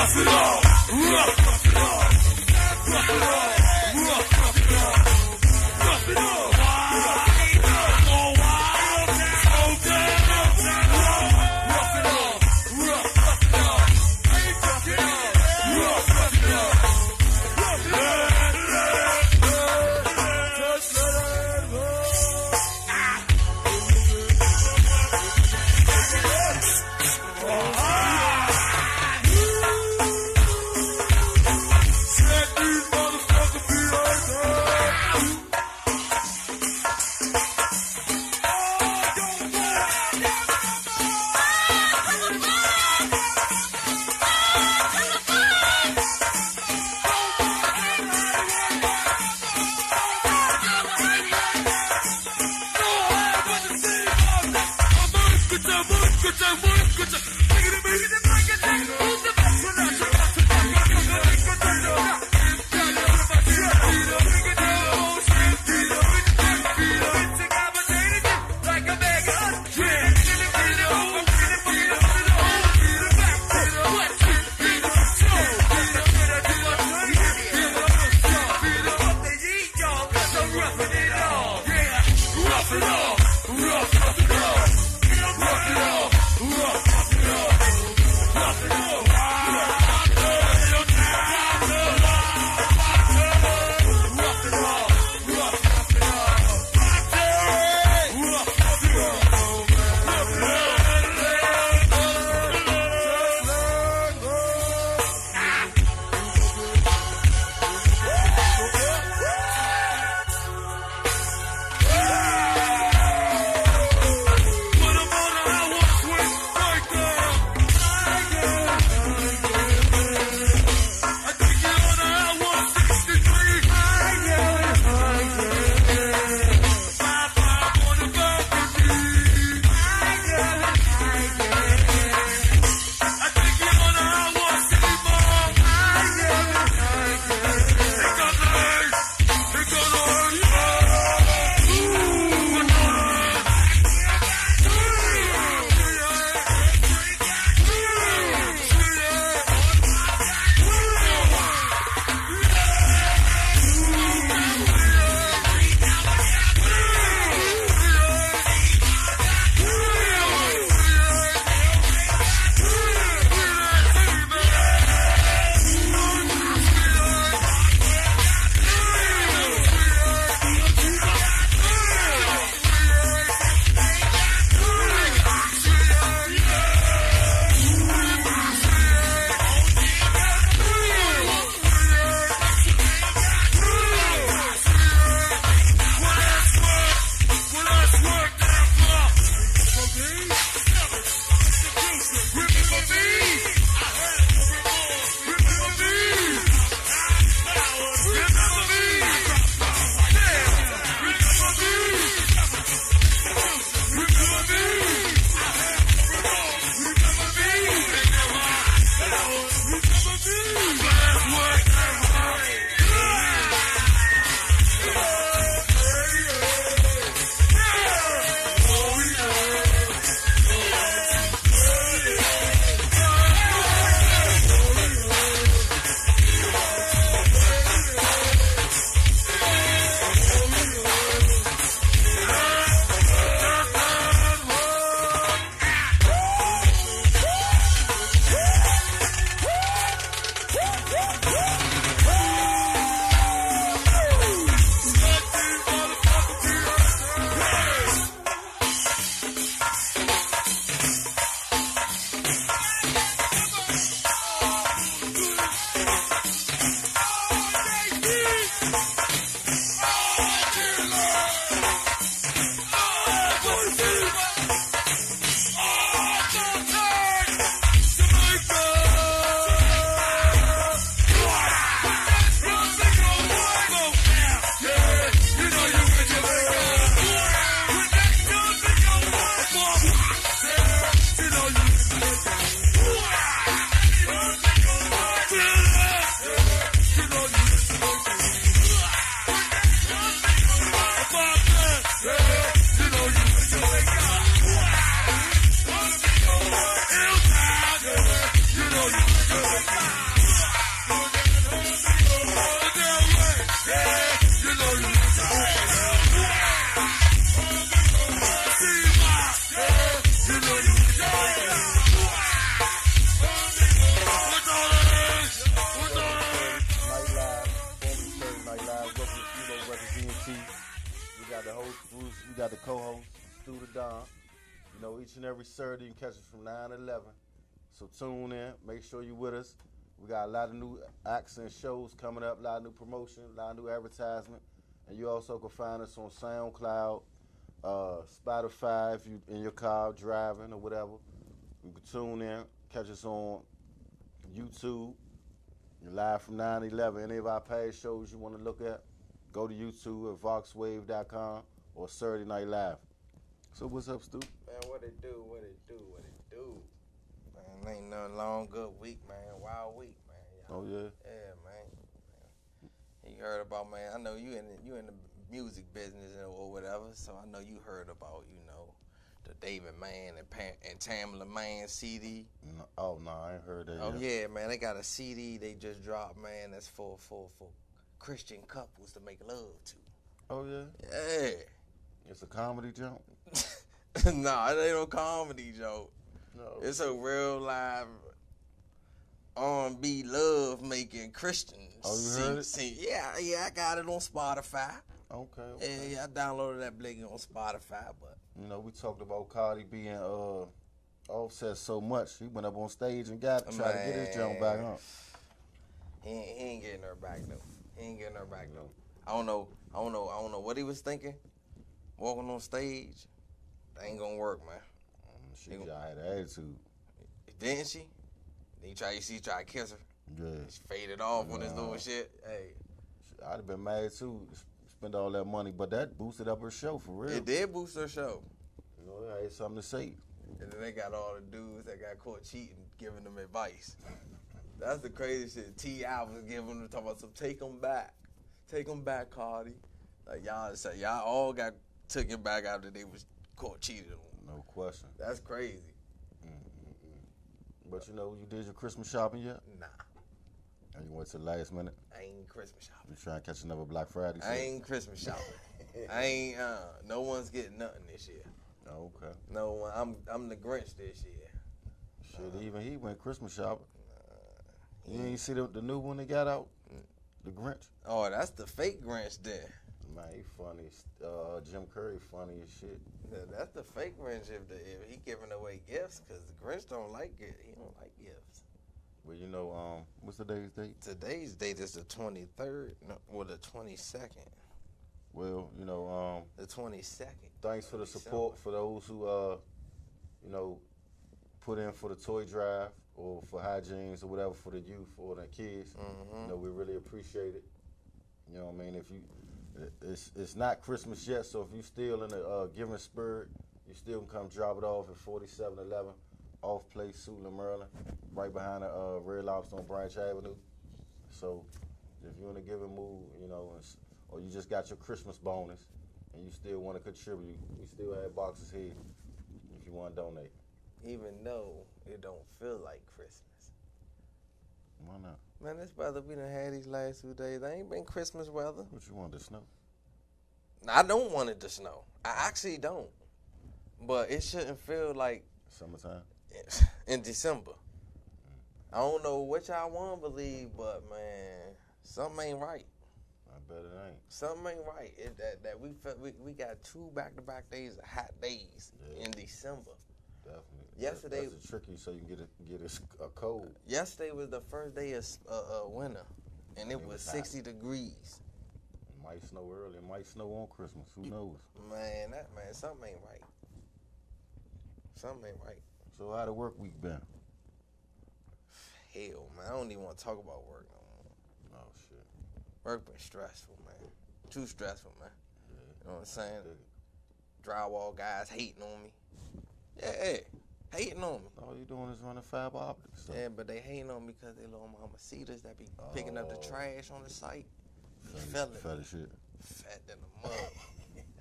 rough it all. Rough it all. Rough it all. Rough it all. Rough it all. producer. We got the co-host, Stu the Don. You know, each and every Saturday you can catch us from 9 to 11. So tune in. Make sure you're with us. We got a lot of new acts and shows coming up, a lot of new promotion, a lot of new advertisement. And you also can find us on SoundCloud, Spotify if you in your car driving or whatever. You can tune in, catch us on YouTube. You're live from 9 to 11. Any of our past shows you want to look at, go to YouTube at voxwave.com or Saturday Night Live. So what's up, Stu? Man, what it do? Man, ain't nothing long, good week, man. Wild week, man. Oh, yeah? Yeah, man. You heard about, man, I know you in the music business or whatever, so I know you heard about, the David Mann and Tamla Mann CD. No, I ain't heard that Oh, yet. yeah, man. They got a CD they just dropped, man, that's for Christian couples to make love to. Oh, yeah? Yeah. It's a comedy jump? Nah, it ain't no comedy joke. No. It's a real live R&B love making Christian. Oh, you heard it? Yeah, I got it on Spotify. Okay. Yeah, I downloaded that bliggy on Spotify, but You know, we talked about Cardi being Offset so much. He went up on stage and tried to get his jump back on. He ain't getting her back though. I don't know what he was thinking. Walking on stage, that ain't gonna work, man. She had an attitude. Didn't she? Then you try to kiss her. Yeah. She faded off on this little shit. Hey. I'd have been mad too. Spend all that money, but that boosted up her show for real. It did boost her show. You know, I had something to say. And then they got all the dudes that got caught cheating, giving them advice. That's the crazy shit. T.I. was giving them, talking about some take them back, Cardi. Like y'all all got taken back after they was caught cheating on. No question. That's crazy. But you did your Christmas shopping yet? Nah. And you went to the last minute? I ain't Christmas shopping. You trying to catch another Black Friday sale? I ain't Christmas shopping. I ain't. No one's getting nothing this year. Oh, okay. No one. I'm the Grinch this year. Shit, even he went Christmas shopping. You ain't see the new one they got out? The Grinch? Oh, that's the fake Grinch then. Man, he funny. Jim Curry funny as shit. Yeah, that's the fake Grinch if he giving away gifts, because the Grinch don't like it. He don't like gifts. Well, what's today's date? Today's date is the 23rd, the 22nd. Well, The 22nd. thanks for the support for those who, put in for the toy drive or for hygienes or whatever for the youth or the kids. Mm-hmm. We really appreciate it. You know what I mean? It's not Christmas yet, so if you still in the giving spirit, you still can come drop it off at 4711 Off Place, Suitland, Maryland, right behind the Red Lobster on Branch Avenue. So if you're in a giving mood, or you just got your Christmas bonus and you still want to contribute, we still have boxes here if you want to donate. Even though it don't feel like Christmas. Why not? Man, this weather we done had these last 2 days, they ain't been Christmas weather. What you want, the snow? I don't want it to snow. I actually don't. But it shouldn't feel like Summertime? in December. I don't know what y'all want to believe, but man, something ain't right. I bet it ain't. Something ain't right. We got 2 back-to-back days of hot days in December. Definitely. Yesterday, that's tricky, so you can get a cold. Yesterday was the first day of winter, and it was 60 degrees. It might snow early. It might snow on Christmas. Who knows? Man, something ain't right. Something ain't right. So how the work week been? Hell, man, I don't even want to talk about work no more. Oh shit. Work been stressful, man. Too stressful, man. Yeah. You know what I'm saying? Drywall guys hating on me. Yeah, hating on me. All you doing is running fiber optics. So. Yeah, but they hating on me because they little mama cedars that be picking up the trash on the site. Fella shit. Fat than a mug.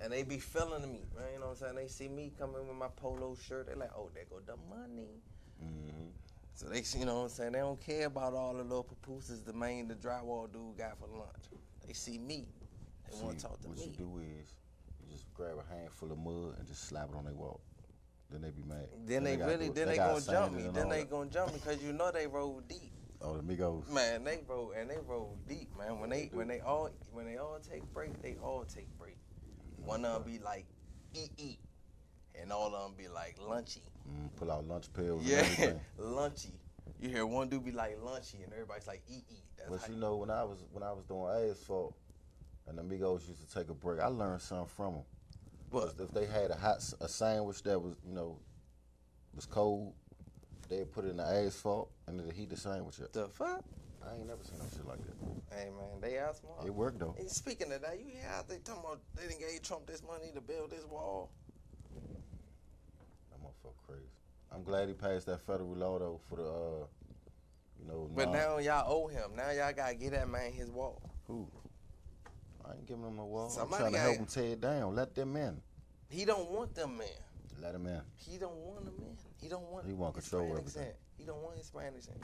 And they be feeling me, man. You know what I'm saying? They see me coming with my polo shirt. They like, oh, there go the money. Mm-hmm. So they, you know what I'm saying? They don't care about all the little papooses the drywall dude got for lunch. They see me. They want to talk to me. What you do is you just grab a handful of mud and just slap it on their wall. Then they be mad. Then they gonna jump me. Then they gonna jump me because you know they roll deep. Oh, the Migos. Man, they roll deep, man. When they all take break, they all take break. One of them be like eat. And all of them be like, lunchy. Pull out lunch pills and Yeah, everything. lunchy. You hear one dude be like, lunchy, and everybody's like, eat. That's But how you know, when I was doing asphalt, and the Migos used to take a break, I learned something from them. What? If they had a sandwich that was, was cold, they'd put it in the asphalt and it'd heat the sandwich up. The fuck? I ain't never seen no shit like that. Hey, man, they out smart. It worked, though. Hey, speaking of that, you hear how they talking about they done gave Trump this money to build this wall? That motherfucker crazy. I'm glad he passed that federal law, though, for the, But now y'all owe him. Now y'all got to get that man his wall. Who? I ain't giving him no wall. Somebody I'm trying to got- help him tear it down. Let them in. He don't want them men. Let him in. He don't want them in. He don't want He want control Hispanics everything. in. He don't want Hispanics in.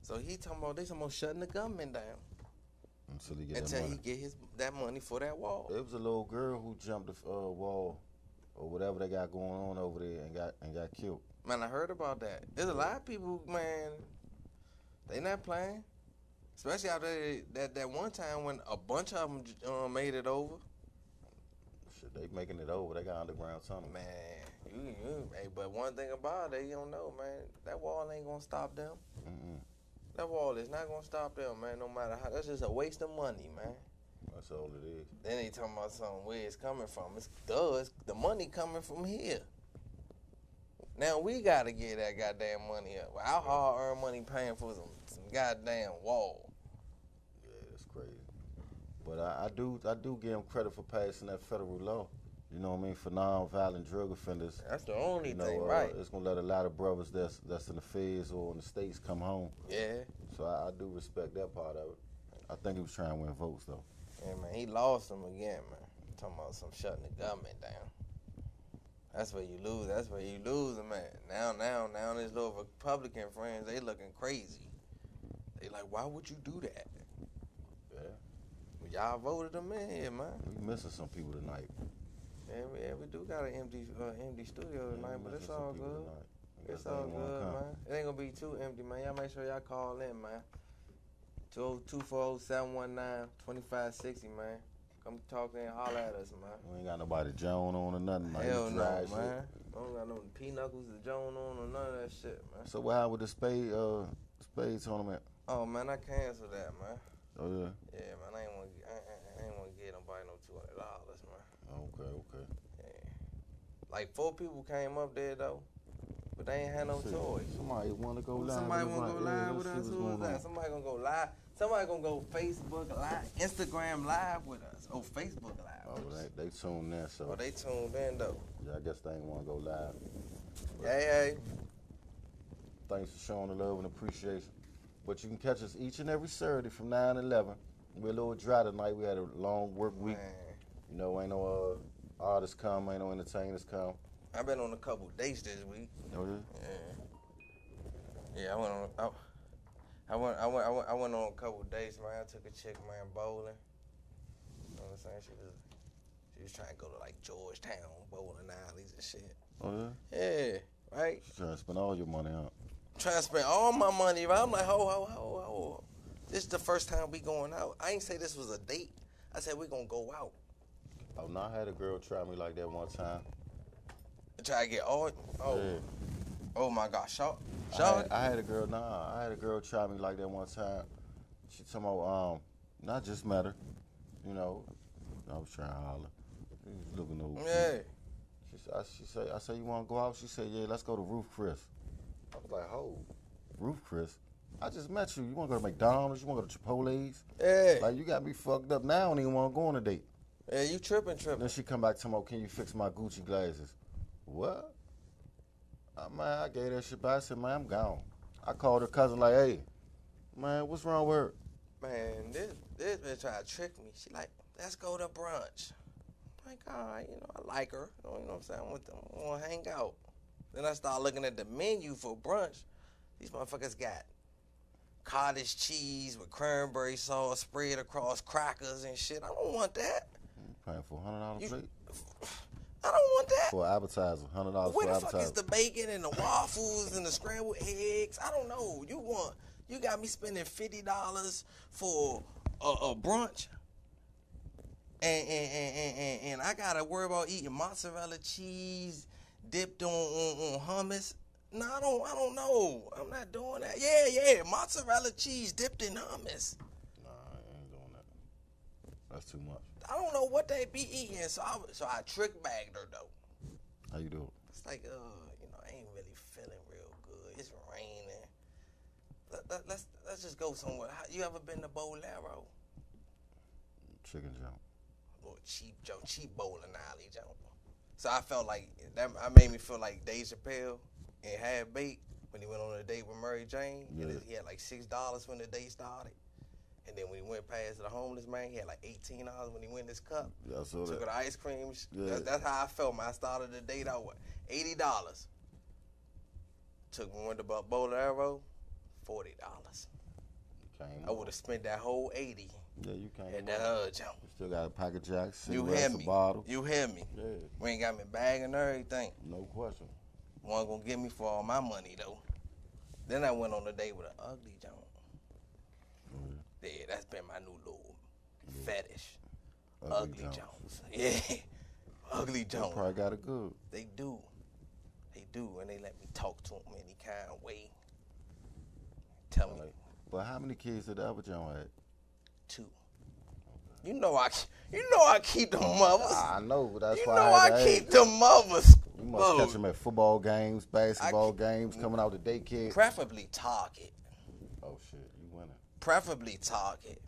So they talking about shutting the government down Until he get that until money. he get that money for that wall. There was a little girl who jumped the wall or whatever they got going on over there and got killed. Man, I heard about that. There's a lot of people, man, they not playing. Especially after that one time when a bunch of them made it over. Shit, they making it over. They got underground tunnel. Man, hey, but one thing about it, you don't know, man, that wall ain't gonna stop them. Mm-mm. That wall is not gonna stop them, man, no matter how. That's just a waste of money, man. That's all it is. Then they talking about something where it's coming from. It's the money coming from here. Now we gotta get that goddamn money up. Our hard-earned money paying for some goddamn wall. Yeah, that's crazy. But I do give him credit for passing that federal law. You know what I mean? For non-violent drug offenders. That's the only You know, thing, right? It's gonna let a lot of brothers that's in the feds or in the states come home. Yeah. So I do respect that part of it. I think he was trying to win votes though. Yeah, man, he lost them again, man. Talking about some shutting the government down. That's where you lose. That's where you lose them, man. Now, these little Republican friends, they looking crazy. They like, why would you do that? Yeah. Y'all voted them in here, man. We missing some people tonight. Yeah, we do got an empty studio tonight, but it's all good. It's all They wanna good, come. man. It ain't gonna be too empty, man. Y'all make sure y'all call in, man. 240-719-2560, man. Come talk and holler at us, man. We ain't got nobody Joan on or nothing. Like Hell that no, dry man. shit. I don't got no P-Knuckles or Joan on or none of that shit, man. So what happened with the spade tournament? Oh, man, I canceled that, man. Oh yeah. Yeah, man, I ain't want to get nobody no $200, man. Okay. Yeah. Like 4 people came up there though, but they ain't had no See, choice. Somebody want to go live. Somebody with us, want to go like, live let's with see us? what's Who going is that? on. Somebody gonna go live. Somebody gonna go Facebook live, Instagram live with us. Oh, Facebook live. Oh, with us. they tuned in, so Oh, they tuned in though. yeah, I guess they ain't want to go live. Hey. Thanks for showing the love and appreciation. But you can catch us each and every Saturday from 9 to 11. We're a little dry tonight. We had a long work week. Man, You know, ain't no artists come, ain't no entertainers come. I've been on a couple dates this week. Oh, yeah? Yeah, I went on a couple dates, man. I took a chick, man, bowling. You know what I'm saying? She was trying to go to like Georgetown bowling alleys and shit. Oh, yeah? Yeah, right. You trying to spend all your money out. Trying to spend all my money, right? I'm like, ho. This is the first time we going out. I ain't say this was a date. I said we gonna go out. Oh, no, I had a girl try me like that one time. Try to get all. Yeah. Oh my gosh, Shaw. I had a girl try me like that one time. She told me, I just met her. You know, I was trying to holler. She was looking over. Yeah. I said, you want to go out? She said, yeah, let's go to Roof Chris. I was like, oh, Roof Chris? I just met you. You want to go to McDonald's? You want to go to Chipotle's? Yeah. Like, you got me fucked up now. I don't even want to go on a date. Yeah, you tripping. Then she come back to me, can you fix my Gucci glasses? What? Man, I gave that shit back. I said, man, I'm gone. I called her cousin like, hey, man, what's wrong with her? Man, this bitch tried to trick me. She like, let's go to brunch. I'm like, all right, I like her. You know what I'm saying? I want to hang out. Then I start looking at the menu for brunch. These motherfuckers got cottage cheese with cranberry sauce spread across crackers and shit. I don't want that. You paying for $100 plate? I don't want that. For an appetizer, $100 Where for the appetizer. fuck is the bacon and the waffles and the scrambled eggs? I don't know. You got me spending $50 for a brunch? and I gotta worry about eating mozzarella cheese dipped on hummus. No, I don't know. I'm not doing that. Yeah, mozzarella cheese dipped in hummus. Nah, I ain't doing that. That's too much. I don't know what they be eating, so I trick bagged her though. How you do it? It's like, I ain't really feeling real good. It's raining. Let's just go somewhere. You ever been to Bolero? Chicken jump. Or cheap bowling alley jump. So I felt like that. I made me feel like Dave Chappelle and Half Baked when he went on a date with Mary Jane. Yeah. He had like $6 when the date started. And then when he went past the homeless man, he had like $18 when he went his cup. Yeah, I saw Took her that. to ice cream. Yeah. That's how I felt, man. I started the date out with $80. Took me to Bolero, $40. Came I would have spent that whole $80 Yeah, you can't. at that other jump. Still got a pack of jacks. You cigarettes, hear a me? bottle. You hear me? Yeah, We ain't got me bag and everything. no question. One gonna give me for all my money though. Then I went on a date with an ugly jump. Yeah, that's been my new little fetish. Ugly jumps. Jones. Yeah. Ugly They Jones. probably got it good. They do. They do. And they let me talk to them any kind of way. Tell me Like, but how many kids did the other John had? 2. You know I keep them mothers. I know, but that's You why know I had I to keep ask. them mothers. You must catch them at football games, basketball games, coming out to daycare. Preferably Target. Oh shit, you winning. Preferably Target.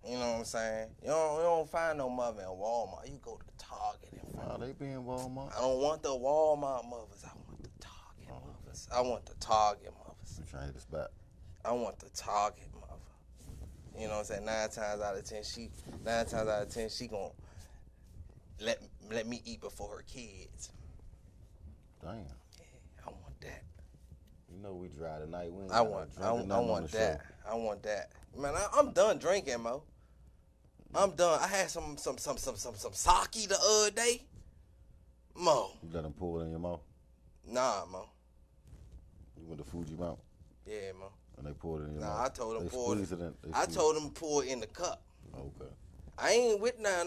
You know what I'm saying? You don't find no mother in Walmart. You go to Target and find. Wow, they be in Walmart. I don't want the Walmart mothers. I want the Target mothers. I want the Target mothers. You trying to hit us back? I want the Target mother. You know what I'm saying? 9 times out of 10, she gonna let me eat before her kids. Damn. Yeah, I want that. You know we dry tonight. We ain't I got want no drinking nothing on the that. show. I want that. Man, I'm done drinking, Mo. I'm done. I had some sake the other day. Mo. You let them pull it in your mouth. Nah, Mo. You went to Fuji Mount Yeah, Mo. and they poured it in your Nah, mouth. I told them They pour it. squeeze it in. They I squeeze told them pour it in the cup. it. Okay. I ain't with nah.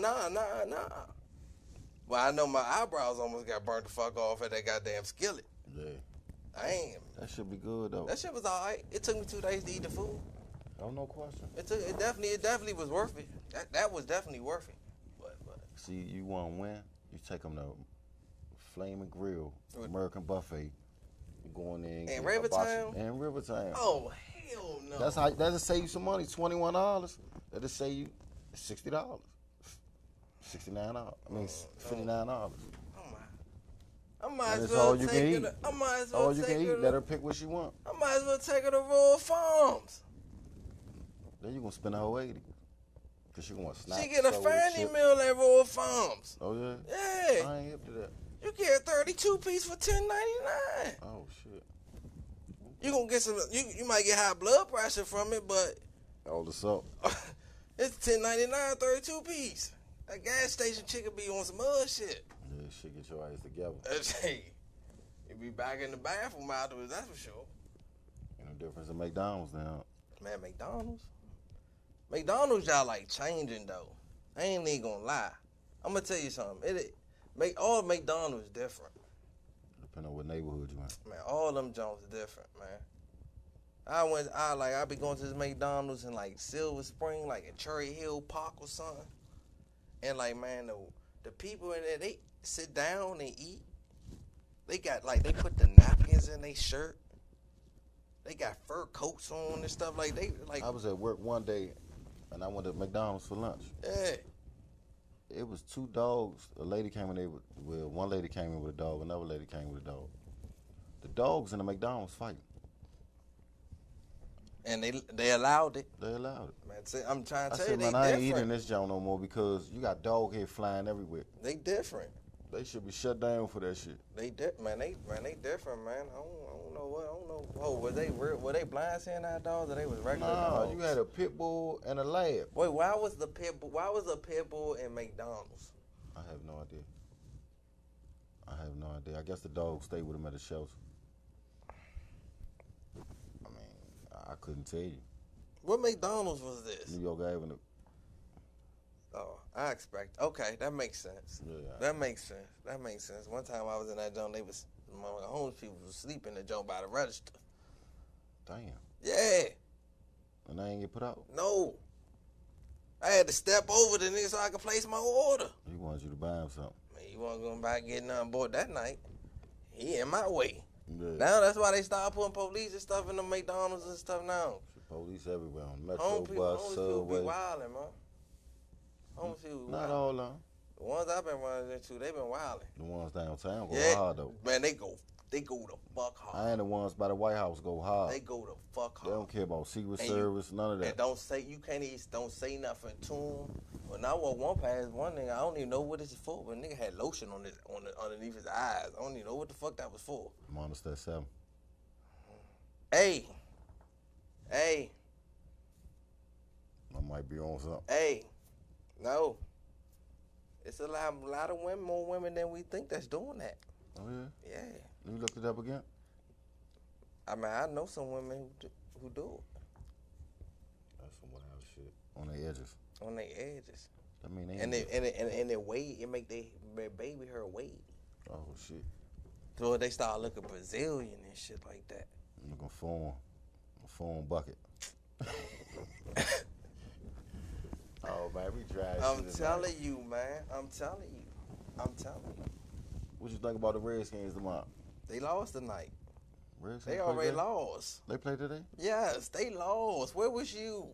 Well, I know my eyebrows almost got burnt the fuck off at that goddamn skillet. Yeah. I ain't. That should be good though. That shit was all right. It took me 2 days to eat the food. Oh, no question. It definitely was worth it. That was definitely worth it. But See, you want to win? You take them to Flame and Grill, What? American Buffet. You go in there and In get Rivertown? hibachi. In Rivertown. oh hell no. That'll save you some money. $21. That'll save you $60. $69. I mean, $59. I might And as it's well all you take can her. eat. I might as well All you take can eat. her. Let her pick what she want. I might as well take her to Royal Farms. Then you gonna spend the whole 80. Cause she gonna snap. She get a family meal at Royal Farms. Oh yeah. Yeah, I ain't hip to that. you get a 32 piece for $10.99. Oh shit. You gonna get some. You might get high blood pressure from it, but All the salt. it's $10.99, 32 piece. That gas station chicken be on some other shit. Yeah, shit, get your ass together. Hey, you be back in the bathroom afterwards, that's for sure. You know the difference in McDonald's now. Man, McDonald's y'all like changing though. I ain't even gonna lie. I'm gonna tell you something. All McDonald's different. Depending on what neighborhood you in. Man, all them Jones are different, man. I be going to this McDonald's in like Silver Spring, like in Cherry Hill Park or something. And like, man, the people in there, they sit down and eat. They got they put the napkins in their shirt. They got fur coats on and stuff like I was at work one day, and I went to McDonald's for lunch. yeah. It was 2 dogs. A lady came in there one lady came in with a dog. Another lady came with a dog. The dogs in the McDonald's fighting. And they allowed it. They allowed it. Man, I'm trying to I tell said, you, man, I ain't they eating different. this joint no more because you got dog hair flying everywhere. They different. They should be shut down for that shit. They different, man. They different, man. I don't know. Oh, were they blind seeing our dogs, or they was regular Nah, dogs? you had a pit bull and a lab. Wait, why was a pit bull in McDonald's? I have no idea. I guess the dog stayed with him at the shelter. I mean, I couldn't tell you. What McDonald's was this? New York Avenue. Oh, I expect. Okay, that makes sense. Yeah. That makes sense. That makes sense. One time I was in that joint, the homeless people was sleeping in the joint by the register. Damn. Yeah. And I ain't get put out. No. I had to step over the nigga so I could place my order. He wanted you to buy him something. Man, he wasn't going to buy getting on board that night. He in my way. Yeah. Now that's why they started putting police and stuff in the McDonald's and stuff now. Police everywhere on Metro Homeless people, bus, homeless people be subway. wildin', man. Homeless people be Not wildin'. all of them. The ones I've been running into, they been wildin'. The ones downtown go Yeah, hard though. man, they go the fuck hard. And the ones by the White House go hard. They go the fuck They hard. don't care about Secret And Service, none of that. And don't say don't say nothing to them. When I walked one past one nigga, I don't even know what this is for, but nigga had lotion on underneath his eyes. I don't even know what the fuck that was for. Monster 7. Hey, I might be on something. no. It's a lot of women, more women than we think that's doing that. Oh yeah. Yeah. You looked it up again? I mean, I know some women who do it That's some wild shit. On their edges. on their edges, I mean, they and ain't they wade. It make their baby hair wade. oh shit. So they start looking Brazilian and shit like that. Looking for a phone bucket. Oh man, we dry. I'm telling you, man. I'm telling you. What you think about the Redskins tomorrow? They lost tonight. Redskins They play already today? lost. They play today? Yes, they lost. Where was you?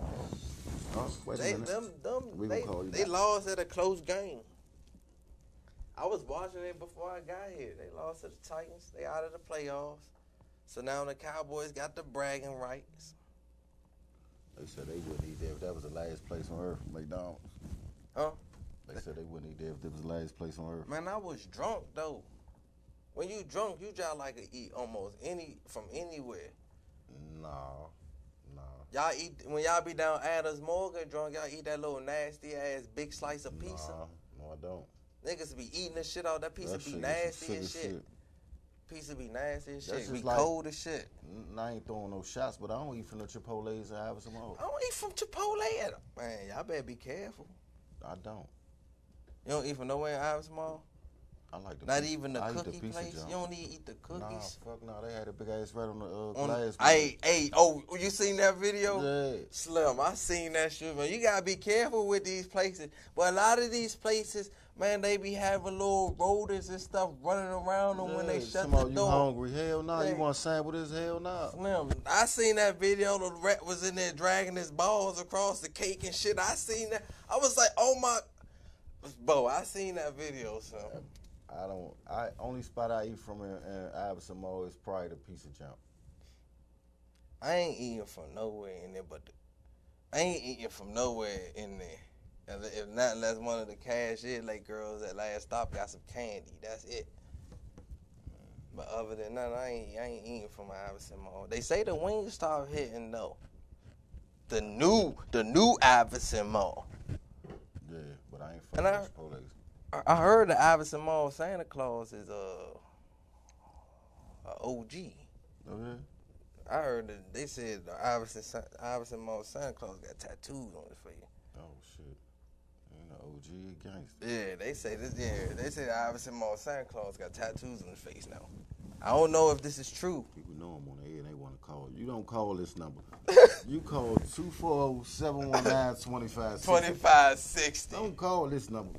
Oh, wait a They minute. We they, gonna call you they back. lost at a close game. I was watching it before I got here. They lost to the Titans. They out of the playoffs. So now the Cowboys got the bragging rights. They said they wouldn't eat there if that was the last place on earth, McDonald's. Huh? They said they wouldn't eat there if it was the last place on earth. Man, I was drunk though. When you drunk, you just like to eat almost from anywhere. No. Y'all eat when y'all be down Adams Morgan drunk. Y'all eat that little nasty ass big slice of pizza. No, I don't. Niggas be eating the shit out. That pizza That be shit is nasty some as sick shit. Pizza be nasty as That's shit. Be just like- cold as shit. I ain't throwing no shots, but I don't eat from the Chipotle's and have some more. I don't eat from Chipotle. Man, y'all better be careful. I don't. You don't eat from nowhere in Ives Mall? I like the Not pizza. even the I eat cookie pizza place? junk. You don't even eat the Nah, cookies? fuck no. They had a big ass rat on the glass. You seen that video? Yeah. Slim, I seen that shit, man. You gotta be careful with these places. But a lot of these places, man, they be having little rodents and stuff running around them when they shut the Somebody, door. you hungry? Hell no. Yeah. You want to sample this? Hell no. Slim, I seen that video. The rat was in there dragging his balls across the cake and shit. I seen that. I was like, oh my. Bro, I seen that video, son. Only spot I eat from in Iverson Mall is probably the pizza jump. I ain't eating from nowhere in there, I ain't eating from nowhere in there. If not, unless one of the cashier like girls at last stop got some candy. That's it. But other than that, I ain't eating from Iverson Mall. They say the wings start hitting though. The new Iverson Mall. Yeah, but I ain't And fucking with Chipotle's. I heard the Iverson Mall Santa Claus is a OG. Oh yeah. I heard that they said the Iverson Mall Santa Claus got tattoos on his face. Oh shit. Ain't no OG gangster. Yeah, they say this. Yeah, they say the Iverson Mall Santa Claus got tattoos on his face now. I don't know if this is true. People know I'm on the air and they want to call. You don't call this number. You call 240-719-2560. 2560. Don't call this number.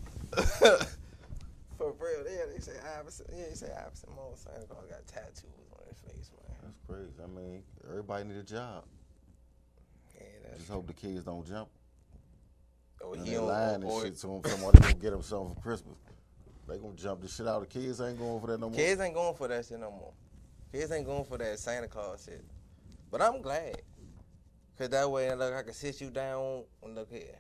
For real, yeah, they say Iverson. Yeah, they say Iverson Mall Santa Claus got tattoos on his face, man. That's crazy. I mean, everybody need a job. Yeah, that's Just hope the kids don't jump. Oh, And he they don't. lying and Or, shit to them. Somebody gonna get them something for Christmas. They gonna jump the shit out. The kids ain't going for that no more. kids ain't going for that shit no more. Kids ain't going for that Santa Claus shit. But I'm glad. Cause that way, look, I can sit you down and look here.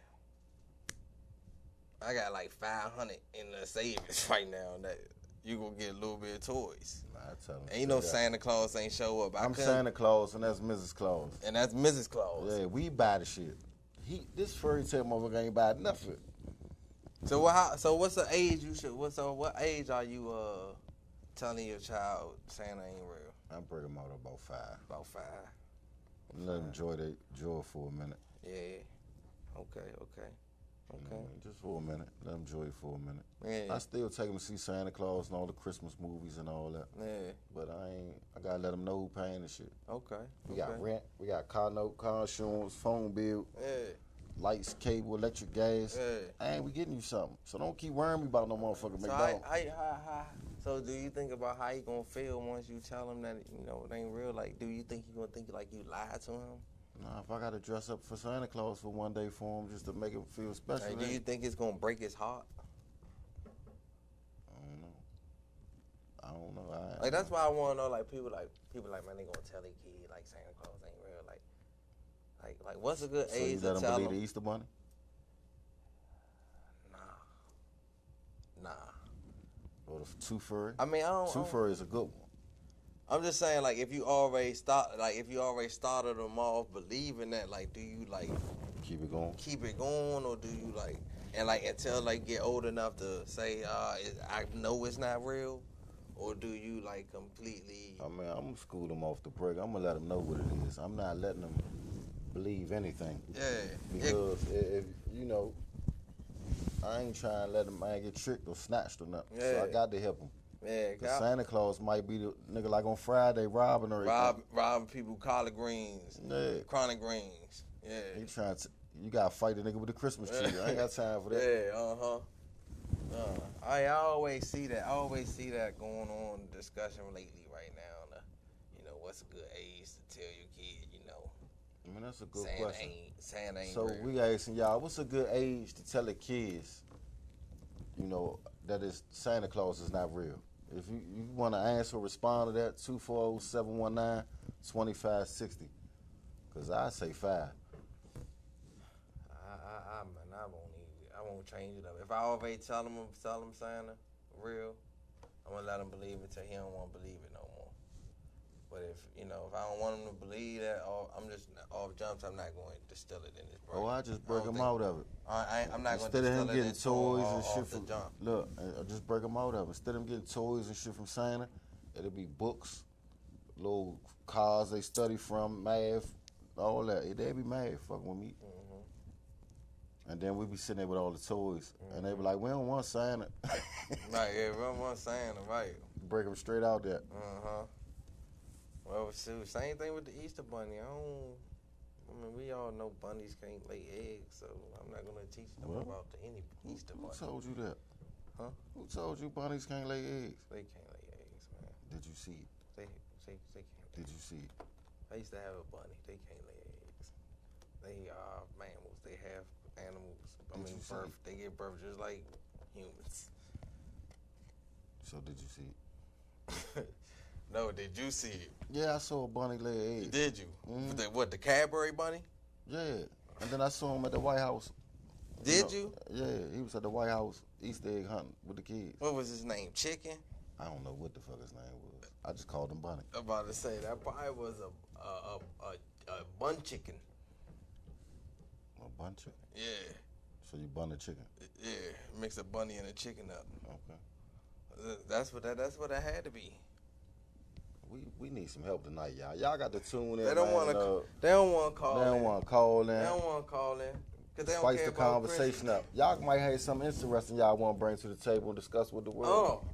I got like 500 in the savings right now that you gonna get a little bit of toys. Nah, I tell them. Ain't no Santa Claus ain't show up. I'm Santa Claus and that's Mrs. Claus. And that's Mrs. Claus. Yeah, we buy the shit. This fairy tale motherfucker ain't buy nothing. So what's the age you should? What age are you telling your child Santa ain't real? I'm bring them out about 5. About 5. Let them enjoy their joy for a minute. Yeah. Okay. Okay. Just for a minute. Let them enjoy it for a minute. Yeah. I still take them to see Santa Claus and all the Christmas movies and all that. Yeah. But I gotta let them know who paying the shit. Okay. We got rent, we got car note, car insurance, phone bill, Yeah. lights, cable, electric, gas. Yeah. And we getting you something. So don't keep worrying me about no motherfucking So McDonald's. so do you think about how he gonna feel once you tell him that it ain't real? Like, do you think he gonna think like you lied to him? Nah, if I gotta dress up for Santa Claus for one day for him just to make him feel special, Like, do you think it's gonna break his heart? I don't know. Like, that's why I wanna know. Like, people like man, they gonna tell their kid like Santa Claus ain't real. Like what's a good So age you to let him tell believe him? the Easter Bunny? Nah. Or the Tooth Fairy? I mean, I don't. Tooth Fairy is a good one. I'm just saying, like, if you already started them off believing that, like, do you like Keep it going. keep it going, or do you like until like get old enough to say, I know it's not real, or do you like completely? I mean, I'm gonna school them off the break. I'm gonna let them know what it is. I'm not letting them believe anything. Yeah. Because if I ain't trying to let them man get tricked or snatched or nothing. So I Yeah. got to help them. Yeah. Cause Santa Claus might be the nigga like on Friday robbing or Robbing people collard greens, Yeah. chronic greens. Yeah. He trying to. You gotta fight the nigga with the Christmas tree. I ain't got time for that. Yeah. I always see that. I always see that going on discussion lately right now. What's a good age to tell your kid? I mean, that's a good Santa question. ain't So real. we asking y'all, what's a good age to tell the kids, that is Santa Claus is not real? If you want to answer or respond to that, 240-719-2560. Because I say 5. I won't change it up. If I already tell him Santa real, I'm gonna let him believe it till he don't want to believe it no more. But if I don't want him to believe that, I'm just off jumps. I'm not going to distill it in his brain. I just break him out of it. I'm not going to Instead of him distill it getting into toys and off shit the from jump. look, I just break him out of it. Instead of him getting toys and shit from Santa, it'll be books, little cars they study from, math, all that. They be mad fucking with me. And then we be sitting there with all the toys, and they be like, "We don't want Santa." Right, yeah, we don't want Santa, right? Break them straight out there. Well, same thing with the Easter Bunny. We all know bunnies can't lay eggs, so I'm not gonna teach them about any Easter Who bunny. told you that? Huh? Who told you bunnies can't lay eggs? They can't lay eggs, man. Did you see it? They can't. Did you see it? I used to have a bunny. They can't lay eggs. They are mammals. They have animals. Did you see birth. it? They give birth just like humans. So did you see it? No, did you see it? Yeah, I saw a bunny lay eggs. Did you? Mhm. The Cadbury bunny? Yeah, and then I saw him at the White House. Did you? Yeah, he was at the White House Easter egg hunting with the kids. What was his name? Chicken? I don't know what the fuck his name was. I just called him Bunny. I'm about to say that probably was a bun chicken. A bun chicken. Yeah, So you bun the chicken. yeah. Mix a bunny and a chicken up. Okay. That's what that had to be. We need some help tonight, y'all. Y'all got to tune in. They don't want to. They don't want to call. They don't want to call in. They don't want to call in. Cause they don't Spice care the about conversation Christmas. up. Y'all might have something interesting y'all want to bring to the table and discuss with the world. Oh,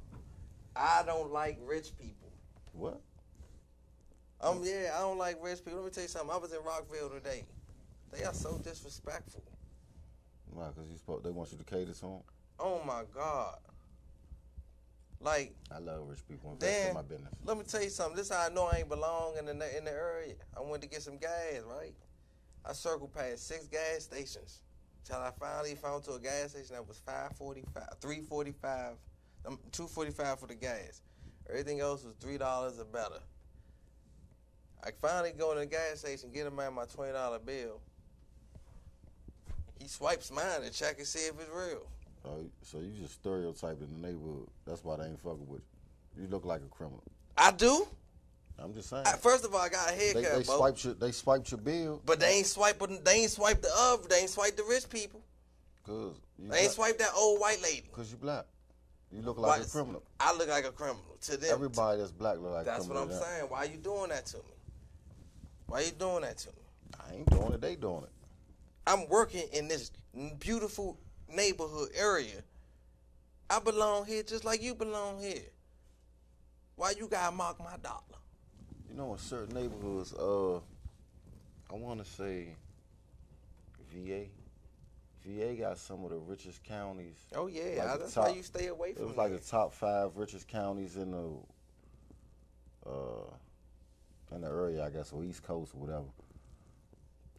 I don't like rich people. What? Yeah, I don't like rich people. Let me tell you something. I was in Rockville today. They are so disrespectful. Why? Because they want you to cater to them? Oh my God. Like, I love rich people. Invest in then my business. let me tell you something. This is how I know I ain't belong in the area. I went to get some gas, right? I circled past 6 gas stations till I finally found to a gas station that was $5.45, $3.45, $2.45 for the gas. Everything else was $3 or better. I finally go in the gas station, get him out my $20 bill. He swipes mine and check and see if it's real. So you just stereotyped in the neighborhood. That's why they ain't fucking with you. You look like a criminal. I do. I'm just saying. First of all, I got a haircut, They swiped your bill. but they ain't swiped the rich people. Cause They ain't swiped that old white lady. Cause you black. You look like a criminal. I look like a criminal to them. Everybody that's black look like a That's criminal. what I'm saying. Why you doing that to me? Why you doing that to me? I ain't doing it. They doing it. I'm working in this beautiful neighborhood area. I belong here just like you belong here. Why you gotta mock my dollar? You know, in certain neighborhoods, I want to say VA. VA got some of the richest counties. Oh yeah, Like that's top- why you stay away It from was like that. the top 5 richest counties in the area, I guess, or East Coast or whatever.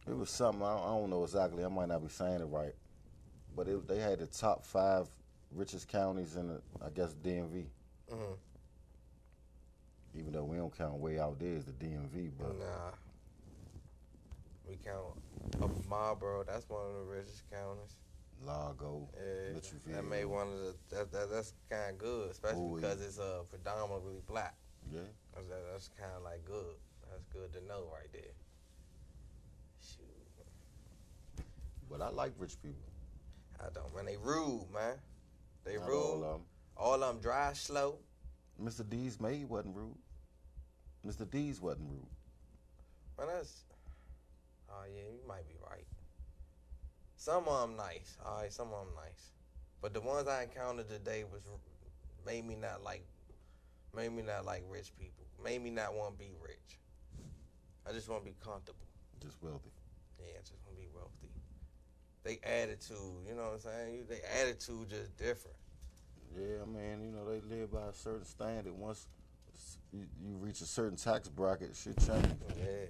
It was something I don't know exactly. I might not be saying it right, but they had the top 5 richest counties in the, I guess, DMV. Mm-hmm. Even though we don't count way out there as the DMV, but Nah. We count up Marlboro. That's one of the richest counties. Largo, Yeah, Litchfield. that made one of the that's kind of good, especially Bowie. because it's predominantly black. Yeah. That's kind of like good. That's good to know right there. Shoot, But I like rich people. I don't, man. They rude, man. They Not rude. all of 'em. All of them dry, slow. Mr. D's maid wasn't rude. Mr. D's wasn't rude. Man, that's. Oh yeah, you might be right. Some of them nice. All right, some of them nice. But the ones I encountered today made me not like rich people. Made me not want to be rich. I just want to be comfortable. Just wealthy. Yeah, I just want to be wealthy. They attitude, you know what I'm saying? They attitude just different. Yeah, man, you know, they live by a certain standard. Once you reach a certain tax bracket, shit change. Yeah.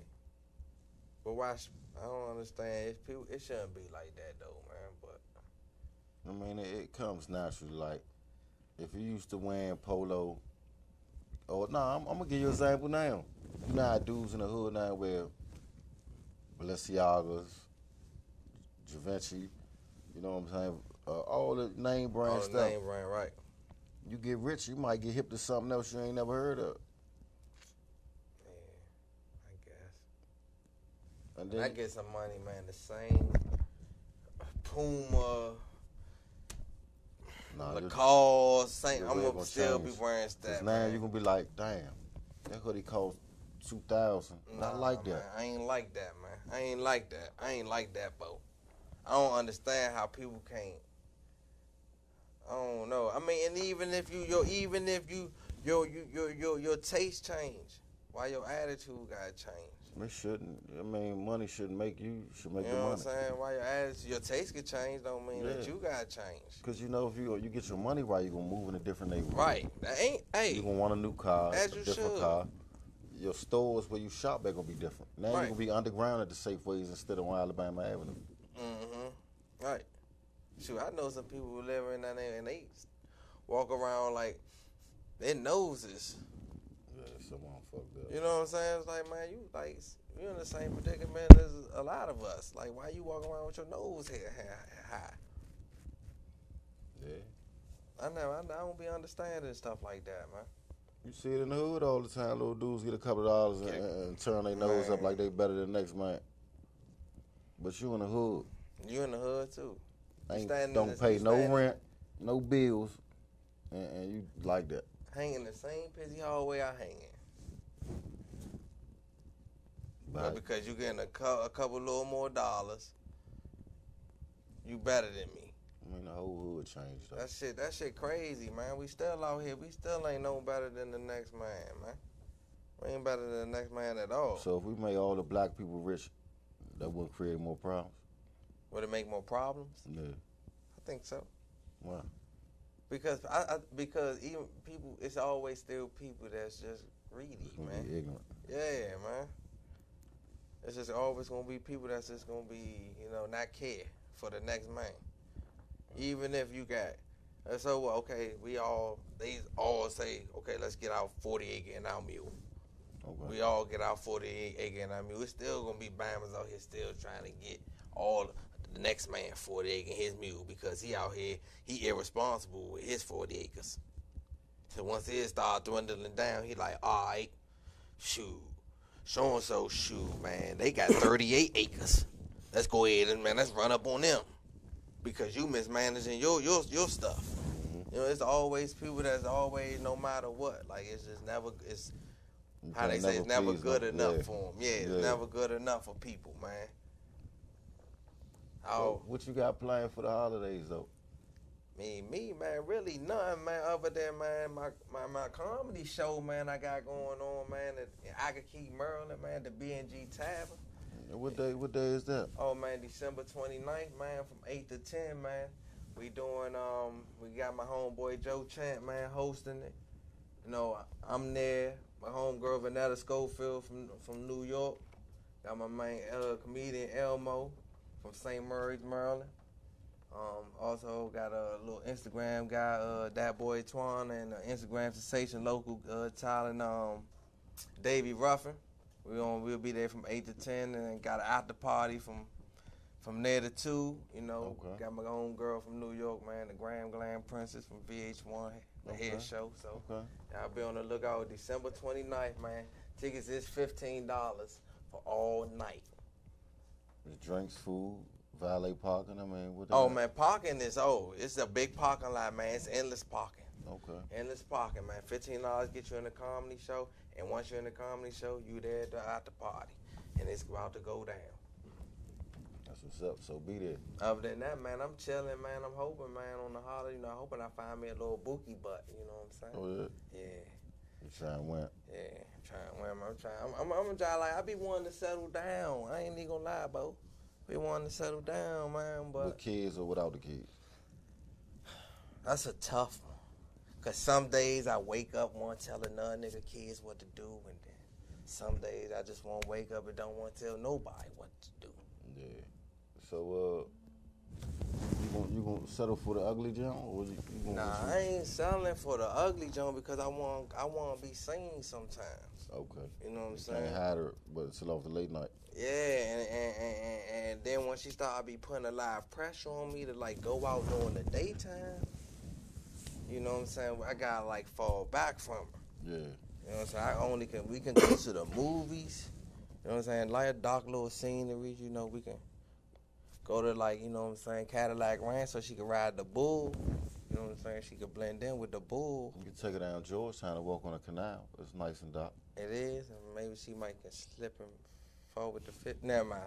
But watch, I don't understand. It shouldn't be like that though, man. But I mean, it comes naturally. Like, if you used to wearing polo, or I'm going to give you an example now. You know how dudes in the hood now wear Balenciagas, Givenchy, you know what I'm saying? All the name brand all the stuff. name brand, right? You get rich, you might get hip to something else you ain't never heard of. Yeah, I guess. And When then I get some money, man, the same Puma, Lacoste, same. your I'm way gonna gonna still change. be wearing 'Cause that. now man. you're going to be like, damn, that hoodie cost $2,000. Not like man, that. I ain't like that, man. I ain't like that, Bo. I don't understand how people can't. I don't know. I mean, and even if your taste change, why your attitude gotta change? It shouldn't. I mean, money shouldn't make you. Should make You the know money. what I'm saying? Why your attitude, your taste could change, don't mean that Yeah. you gotta change. Because you know, if you get your money right, you're going to move in a different neighborhood. Right? That ain't. You're Hey, going to want a new car, As a you different should. car. Your stores where you shop, they're going to be different. Now you're Right. going to be underground at the Safeways instead of on Alabama Avenue. Right. Shoot, I know some people who live in that area and they walk around like their noses. Yeah, someone fucked up. You know what I'm saying? It's like, man, you in the same predicament as a lot of us. Like, why you walking around with your nose high? Yeah. I don't be understanding stuff like that, man. You see it in the hood all the time. Little dudes get a couple of dollars and turn their nose up Man. like they better than the next man. But you in the hood. You in the hood too. Don't pay no rent, no bills, and you like that. Hang in the same pissy hallway I hang in. But because you getting a couple little more dollars, you better than me. I mean, the whole hood changed though. That shit crazy, man. We still out here. We still ain't no better than the next man. We ain't better than the next man at all. So if we made all the black people rich, that wouldn't create more problems? Would it make more problems? Yeah. I think so. Why? Because because even people, it's always still people that's just greedy, It's gonna man. be ignorant. Yeah, man. It's just always gonna be people that's just gonna be, not care for the next man. Even if you got, so okay, they all say, okay, let's get our 40 acre and our mule. Okay. We all get our 40 acre and our mule. It's still gonna be Bammers out here still trying to get all the next man 40 acre and his mule because he out here, he irresponsible with his 40 acres. So once it start dwindling down, he like, all right, shoot, so-and-so, shoot, man, they got 38 acres. Let's go ahead and, man, let's run up on them because you mismanaging your stuff. Mm-hmm. It's always people that's always, no matter what, like it's just never, it's You how they can't say it's never please good them. enough Yeah. for them. Yeah, it's never good enough for people, man. Oh, What you got planned for the holidays though? me, man, really nothing, man, other than, man, my comedy show, man, I got going on, man, in Agakee, Maryland, man, the B&G Tavern. What day is that? Oh, man, December 29th, man, from 8 to 10, man. We doing, we got my homeboy Joe Chant, man, hosting it. You know, I'm there. My homegirl Vanetta Schofield from New York. Got my main comedian Elmo from St. Mary's, Maryland. Also got a little Instagram guy, that boy Twan, and Instagram sensation, local talent, Davey Ruffin. We'll be there from 8 to 10, and got an after party from there to 2. You know, Okay. got my own girl from New York, man, the Graham Glam Princess from VH1, the head show. So I'll be on the lookout December 29th, man. Tickets is $15 for all night. The drinks, food, valet parking. I mean, what? Oh man, parking is it's a big parking lot, man. It's endless parking. Okay. Endless parking, man. $15 get you in the comedy show, and once you're in the comedy show, you there at the after party, and it's about to go down. That's what's up. So be there. Other than that, man, I'm chilling, man. I'm hoping, man, on the holiday, you know, I'm hoping I find me a little bookie butt. You know what I'm saying? Oh yeah. Yeah. You trying to win? Yeah, I'm trying to win. I'm gonna try, like, I be wanting to settle down. I ain't even gonna lie, bro. Be wanting to settle down, man, but With kids or without the kids? that's a tough one. Cause some days I wake up want to tell another nigga kids what to do, and then some days I just want to wake up and don't want to tell nobody what to do. Yeah. So you gonna settle for the ugly junk, or you gonna? Nah, I ain't settling for the ugly joint because I want to be seen sometimes. Okay. You know what I'm You saying? can't hide her, but it's off the late night. Yeah, and then when she started be putting a lot of pressure on me to like go out during the daytime, you know what I'm saying? I gotta like fall back from her. Yeah. You know what I'm saying? We can go to the movies. You know what I'm saying? Like a dark little scenery, you know, we can go to like, you know what I'm saying, Cadillac Ranch so she can ride the bull. You know what I'm saying? She could blend in with the bull. You can take her down Georgetown to walk on a canal. It's nice and dark. It is, and maybe she might can slip and fall with the fit. Never mind.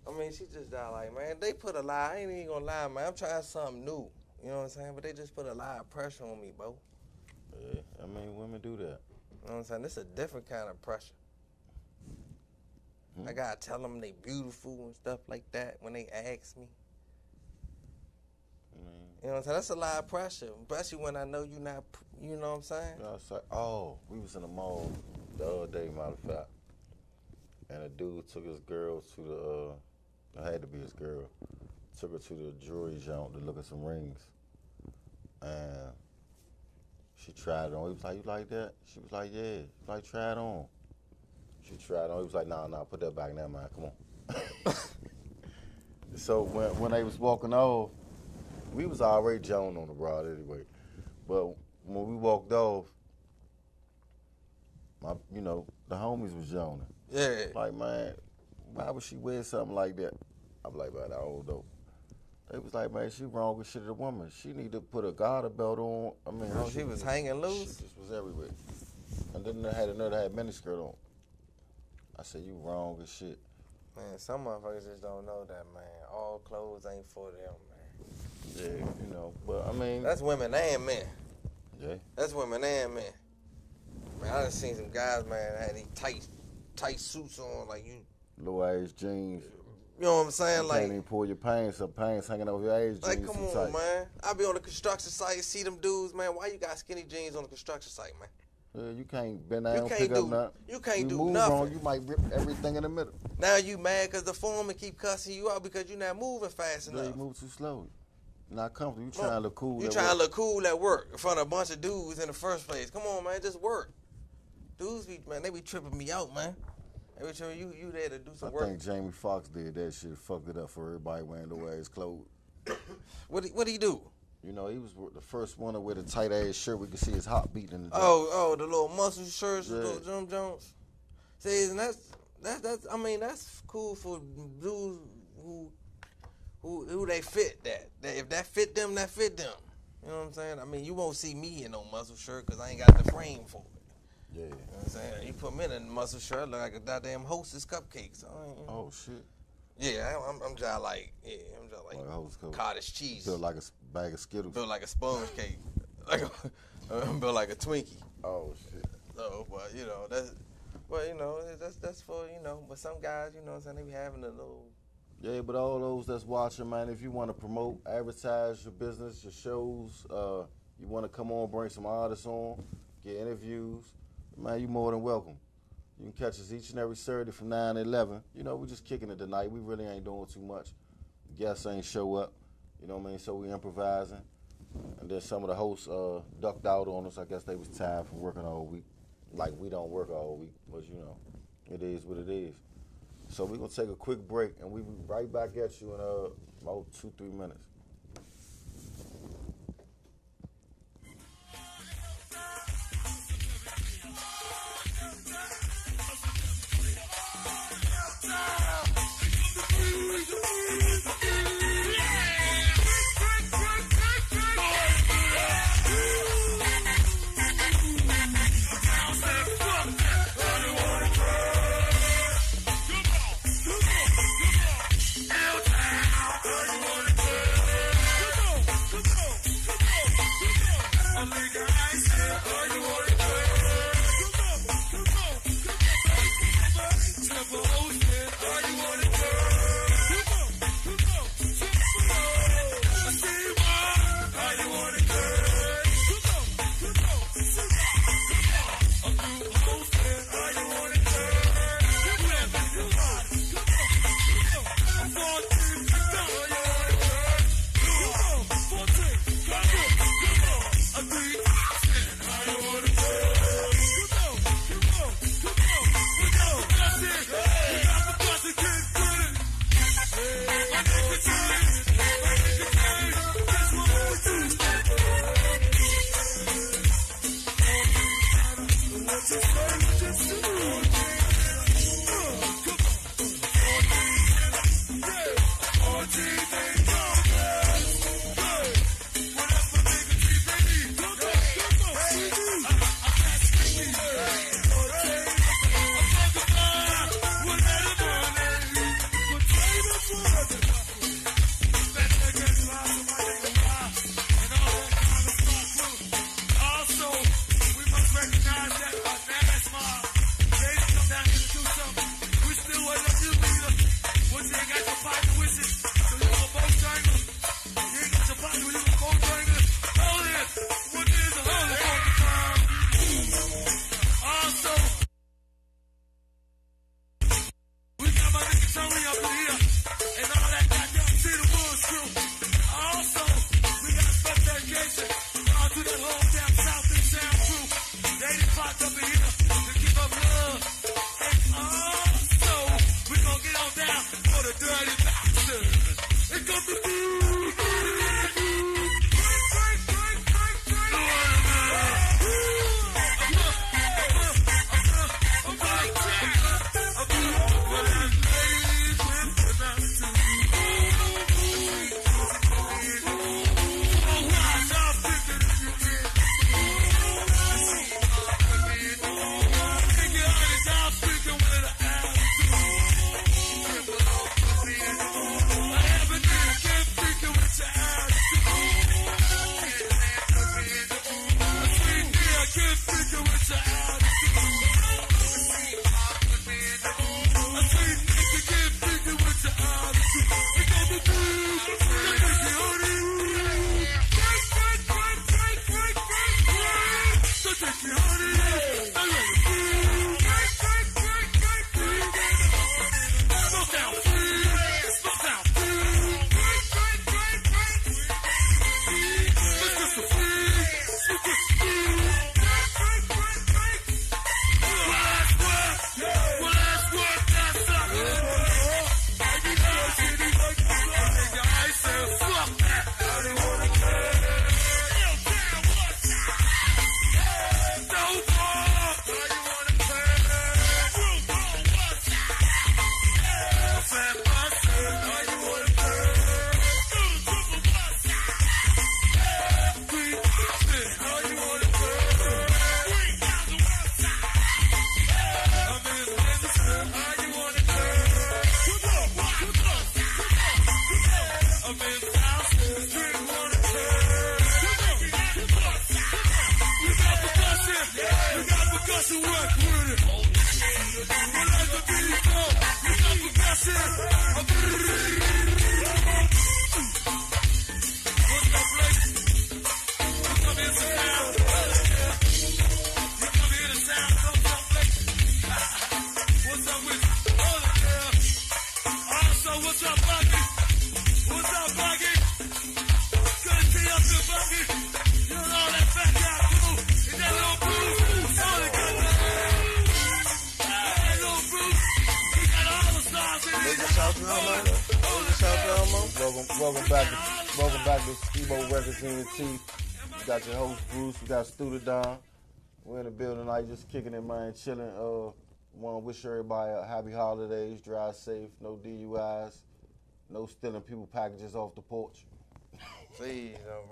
I mean, she just died like, man, they put a lot, I ain't even gonna lie, man. I'm trying something new. You know what I'm saying? But they just put a lot of pressure on me, bro. Yeah. I mean, women do that. You know what I'm saying? This is a different kind of pressure. I gotta tell them they beautiful and stuff like that when they ask me. You know what I'm saying? That's a lot of pressure, especially when I know you not, you know what I'm saying? I was like, oh, we was in the mall the other day, matter of fact, and a dude took his girl to the, it had to be his girl, took her to the jewelry joint to look at some rings, and she tried it on. He was like, you like that? She was like, yeah. He was like, try it on. She tried it on. He was like, nah, put that back now, man. Come on. So when they was walking off, we was already joning on the broad anyway. But when we walked off, the homies was joning. Yeah. Like, man, why would she wear something like that? I'm like, man, I don't know. They was like, man, she wrong with shit as a woman. She need to put a garter belt on. I mean, her She shit was hanging loose? Shit just was everywhere. And then they had another that had miniskirt on. I said, you wrong as shit. Man, some motherfuckers just don't know that, man. All clothes ain't for them, man. Yeah, but I mean. That's women and men. Yeah. That's women and men. Man, I done seen some guys, man, that had these tight suits on, like you. Low ass jeans. You know what I'm saying? You Like, can't even pull your pants up, pants hanging over your ass jeans. like, come too on, tight. man. I be on the construction site, see them dudes, man. Why you got skinny jeans on the construction site, man? Yeah, you can't bend down, can't pick do- up nothing. you can't do move nothing. wrong, you might rip everything in the middle. Now you mad because the foreman keep cussing you out because you not moving fast Yeah, enough. you move too slow. Not comfortable. You trying to look cool. You at trying to work. look cool at work in front of a bunch of dudes in the first place. Come on, man, just work. Dudes be, man, they be tripping me out, man. They be tripping you there to do some I work. think Jamie Foxx did that shit, fucked it up for everybody wearing low ass clothes. What he do? You know, he was the first one to wear the tight ass shirt. We could see his heart beating in the jump. Oh, the little muscle shirts, the Yeah. little Jim Jones. See, and that's I mean, that's cool for dudes who they fit that if that fit them, that fit them. You know what I'm saying? I mean, you won't see me in no muscle shirt because I ain't got the frame for it. Yeah. You know what I'm saying? You put me in a muscle shirt, I look like a goddamn Hostess cupcake. So I ain't, Oh shit. Yeah, I'm just like Like a hostess coat. cottage cheese. Built like a bag of Skittles. Built like a sponge cake. Built like a Twinkie. Oh shit. So, but that's for, but some guys, what I'm saying, they be having a little. Yeah, but all those that's watching, man, if you want to promote, advertise your business, your shows, you want to come on, bring some artists on, get interviews, man, you more than welcome. You can catch us each and every Saturday from 9 to 11. We just kicking it tonight. We really ain't doing too much. Guests ain't show up, so we improvising. And then some of the hosts ducked out on us. I guess they was tired from working all week. Like we don't work all week, but it is what it is. So we're going to take a quick break, and we'll be right back at you in about 2-3 minutes. What's up, Buggy? What's up, Buggy? Good to see you up here, Buggy. You know all that fat guy crew. Is that little Bruce? All the good Hey, little Bruce. He got all the stars in There's here. a South Alamo. There's a South Alamo. Welcome back to Skibo Records in the Teeth. We got your host Bruce. We got Studa Don. We're in the building tonight, just kicking it, man, chilling. Want to wish everybody a happy holidays. Drive safe. No DUIs. No stealing people packages off the porch. Please don't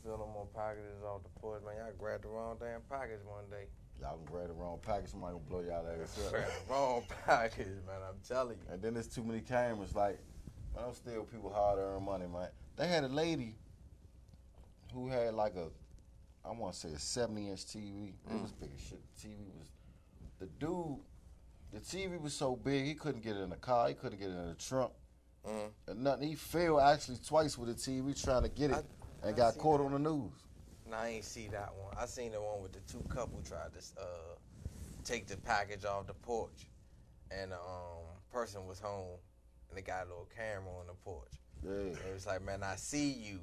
steal no more packages off the porch, man. Y'all grabbed the wrong damn package one day. Y'all can grab the wrong package. Somebody gonna blow y'all ass up. Grabbed the wrong package, man. I'm telling you. And then there's too many cameras. Like, man, don't steal people hard-earned money, man. They had a lady who had like I want to say a 70-inch TV. It was big as shit. The TV was so big he couldn't get it in the car. He couldn't get it in the trunk. And nothing. He failed actually twice with the TV trying to get it and got caught on the news. No, I ain't see that one. I seen the one with the two couple tried to take the package off the porch, and the person was home, and they got a little camera on the porch. Yeah. It was like, man, I see you,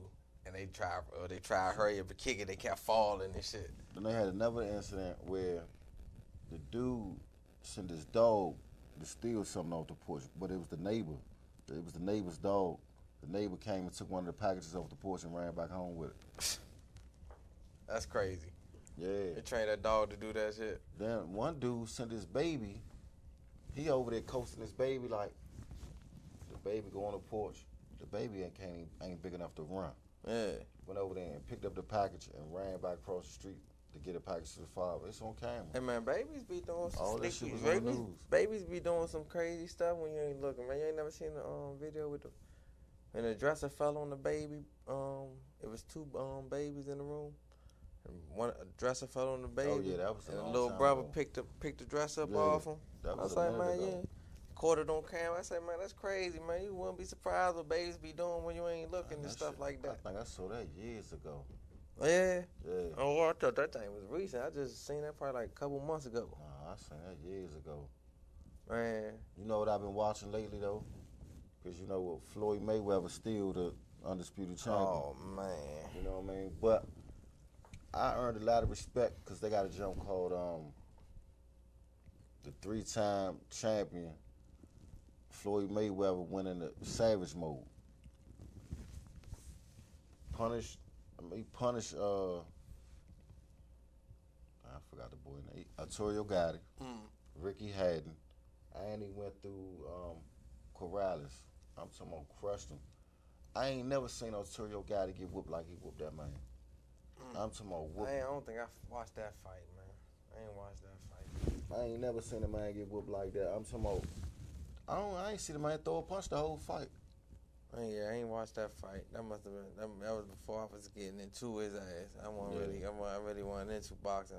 and they tried to hurry up and kick it. They kept falling and shit. Then they had another incident where the dude sent his dog to steal something off the porch, but it was the neighbor. It was the neighbor's dog. The neighbor came and took one of the packages off the porch and ran back home with it. That's crazy. Yeah. They trained that dog to do that shit. Then one dude sent his baby. He over there coasting his baby like the baby go on the porch. The baby ain't big enough to run. Yeah. Went over there and picked up the package and ran back across the street to get a package to the father. It's on camera. Hey man, babies be doing some All that sneaky. shit was on the news. Babies be doing some crazy stuff when you ain't looking, man. You ain't never seen the video with when the dresser fell on the baby. It was two babies in the room. And a dresser fell on the baby. Oh yeah, that was and a the long little time brother ago. picked the dress up Yeah, off him. that I was was a like, minute man, ago. yeah. Caught it on camera. I said, man, that's crazy, man. You wouldn't be surprised what babies be doing when you ain't looking and stuff shit, like that. I think I saw that years ago. Oh, yeah. Yeah. Oh, I thought that thing was recent. I just seen that probably like a couple months ago. Nah, I seen that years ago. Man. You know what I've been watching lately though? Because you know what, Floyd Mayweather still the undisputed champion. Oh, man. You know what I mean? But I earned a lot of respect because they got a jump called the 3-time champion Floyd Mayweather went into savage mode. He punished I forgot the boy name. Arturo Gatti, Ricky Haddon, and he went through Corrales. I'm talking about crushed him. I ain't never seen Arturo Gatti get whooped like he whooped that man. I'm talking about whooped. I don't think I watched that fight, man. I ain't watched that fight. I ain't never seen a man get whooped like that. I'm talking about. I ain't seen the man throw a punch the whole fight. Yeah, I ain't watched that fight. That must have been that was before I was getting into his ass. I really wasn't into boxing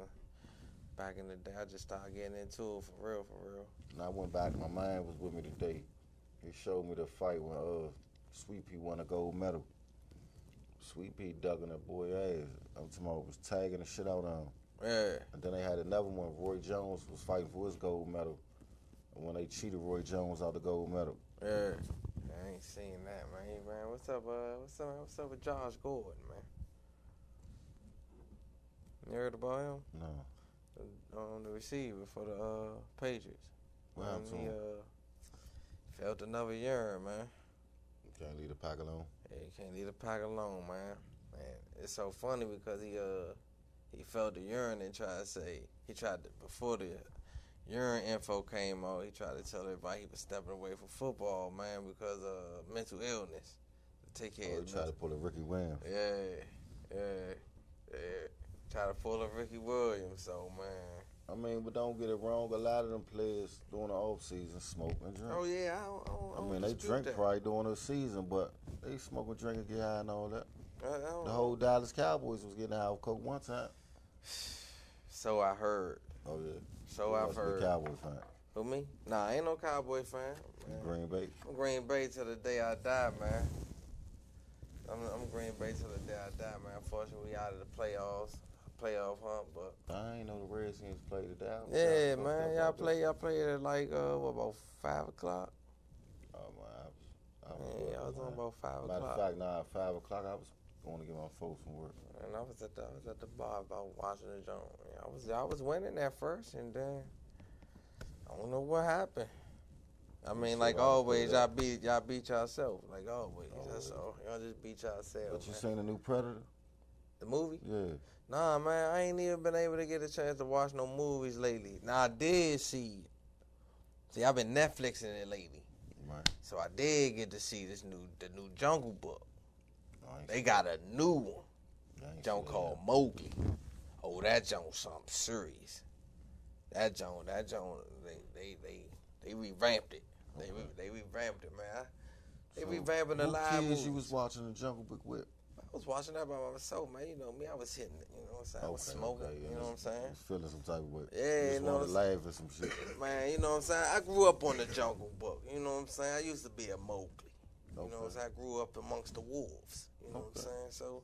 back in the day. I just started getting into it for real. And I went back. My man was with me today. He showed me the fight when Sweet Pea won a gold medal. Sweet Pea dug in that boy ass. I'm talking about was tagging the shit out of him. Yeah. And then they had another one. Roy Jones was fighting for his gold medal. And when they cheated Roy Jones out the gold medal. Yeah. I ain't seen that, man. Hey, man, what's up with Josh Gordon, man? You heard about him? No. The receiver for the Patriots. What happened to He him? felt another urine, man. Can't leave the pack alone. Yeah, you can't leave the pack alone, man. Man, it's so funny because he felt the urine and before the urine info came out, he tried to tell everybody he was stepping away from football, man, because of mental illness. To take care of He tried to pull a Ricky Williams. Yeah. Try to pull a Ricky Williams, so man. I mean, but don't get it wrong. A lot of them players during the off season smoke and drink. Oh yeah, I I mean, they dispute drink that. probably during the season, but they smoke and drink and get high and all that. I don't The know. whole Dallas Cowboys was getting high with coke one time. So I heard. Oh yeah. So He I've must be a heard. Cowboy fan. Who, me? Nah, I ain't no Cowboy fan. Man. Green Bay. I'm Green Bay till the day I die, man. I'm Green Bay till the day I die, man. Unfortunately, we out of the playoff hunt, but I ain't know the Redskins played today. yeah, man. Y'all play at like what about 5 o'clock? Oh man, Yeah, I was on about 5 Matter o'clock. of fact, nah, 5 o'clock. I was going to get my folks from work. And I was at the bar about watching the joint. I was winning at first, and then I don't know what happened. I mean, like always, y'all beat yourself. Like always, that's all. Y'all just beat yourself. But you man. seen the new Predator? The movie? Yeah. Nah, man, I ain't even been able to get a chance to watch no movies lately. Now I did see. See, I've been Netflixing it lately, Right. so I did get to see the new Jungle Book. I ain't They got a new one. I ain't Joint seen called Mowgli. Oh, that joint something serious. That joint, they revamped it. They revamped it, man. They So, revamping the who live kids movies. you was watching the Jungle Book with? I was watching that by myself, man. You know me, I was hitting it. You know what I'm saying? I was smoking. Okay, You know what I'm saying? Was feeling some type of way. Yeah, You you just know wanted to what I'm laugh at some shit. Man, you know what I'm saying? I grew up on the Jungle Book. You know what I'm saying? I used to be a Mowgli. You know what I'm Okay. saying? I grew up amongst the wolves. You know what I'm Okay. saying? So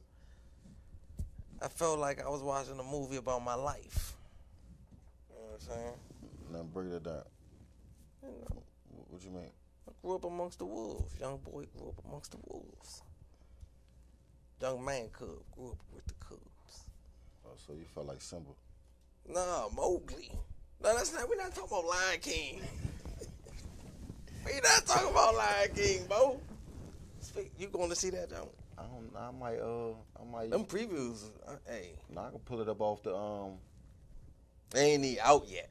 I felt like I was watching a movie about my life. You know what I'm saying? Now break that down. You know, What you mean? I grew up amongst the wolves. Young boy grew up amongst the wolves. Young man cub grew up with the cubs. Oh, so you felt like Simba. Nah, Mowgli. No, that's not. We're not talking about Lion King. We not talking about Lion King, Bo. You going to see that, John? I might. Them previews, hey, Now I can pull it up off the they ain't even out yet.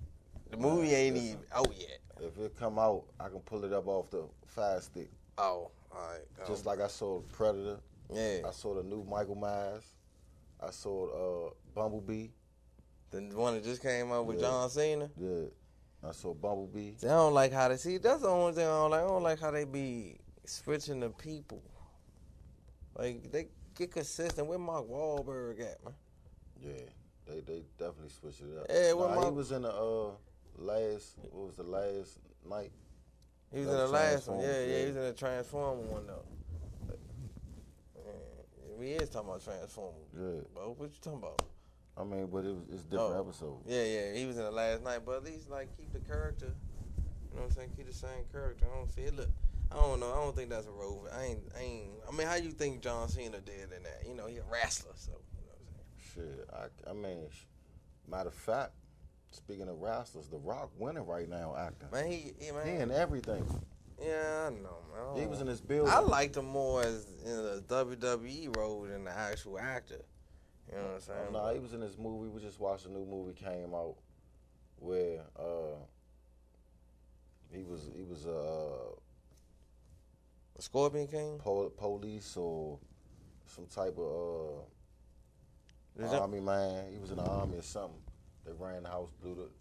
The movie ain't listen. even out yet. If it come out, I can pull it up off the Fire Stick. Oh, all right. Just like I saw Predator. yeah, I saw the new Michael Myers. I saw Bumblebee. the one that just came out with Yeah. John Cena. Yeah. I saw Bumblebee. See, I don't like how they see. That's the only thing I don't like. I don't like how they be switching the people. Like they get consistent. Where Mark Wahlberg at, man? Yeah. They definitely switched it up. Yeah, what he Mark- was in the last. What was the last night? He was That in the last one. Transformers, Yeah, yeah. he was in the Transformer one though. Yeah, we is talking about Transformers. Yeah. But what you talking about? I mean, but it's different Oh. episodes. Yeah, he was in the last night, but at least like keep the character. You know what I'm saying? Keep the same character. I don't see it. Look, I don't know. I don't think that's a rover. I ain't. I mean, how you think John Cena did in that? You know, he a wrestler, so you know what I'm saying. Shit. I mean, matter of fact, speaking of wrestlers, The Rock winning right now acting. Man, He man. in everything. Yeah, I know, man. He was in his building. I liked him more as in the WWE role than the actual actor. You know what I'm saying? Nah, he was in this movie. We just watched a new movie came out where he was The Scorpion King. police or some type of Is that- army man. He was in the army or something. They ran the house, blew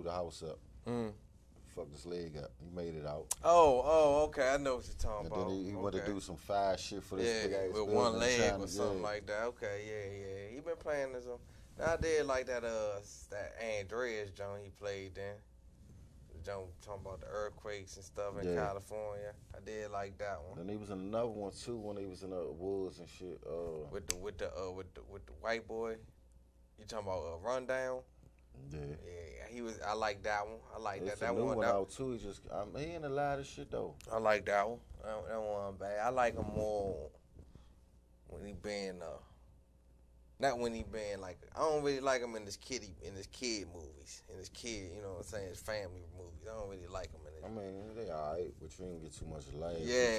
the house up, Mm. fucked his leg up. He made it out, Oh, okay. I know what you're talking and about. then he went to Okay. do some fire shit for this Yeah, big ass with building one in leg China. or something Yeah. like that. Okay, yeah. He been playing this. Now I did like that Andreas Jones he played then. The Jones talking about the earthquakes and stuff in Yeah. California. I did like that one. Then he was in another one too when he was in the woods and shit. With the white boy. You talking about Rundown? Yeah. Yeah, he was. I like that one. I like It's that a new one. one That, out too. He in a lot of shit though. I like that one. That one bad. I like him more when he been not when he been like I don't really like him in his kid movies. In his kid, you know what I'm saying, his family movies. I don't really like him in it. I mean, they alright, but you didn't get too much laugh. Yeah.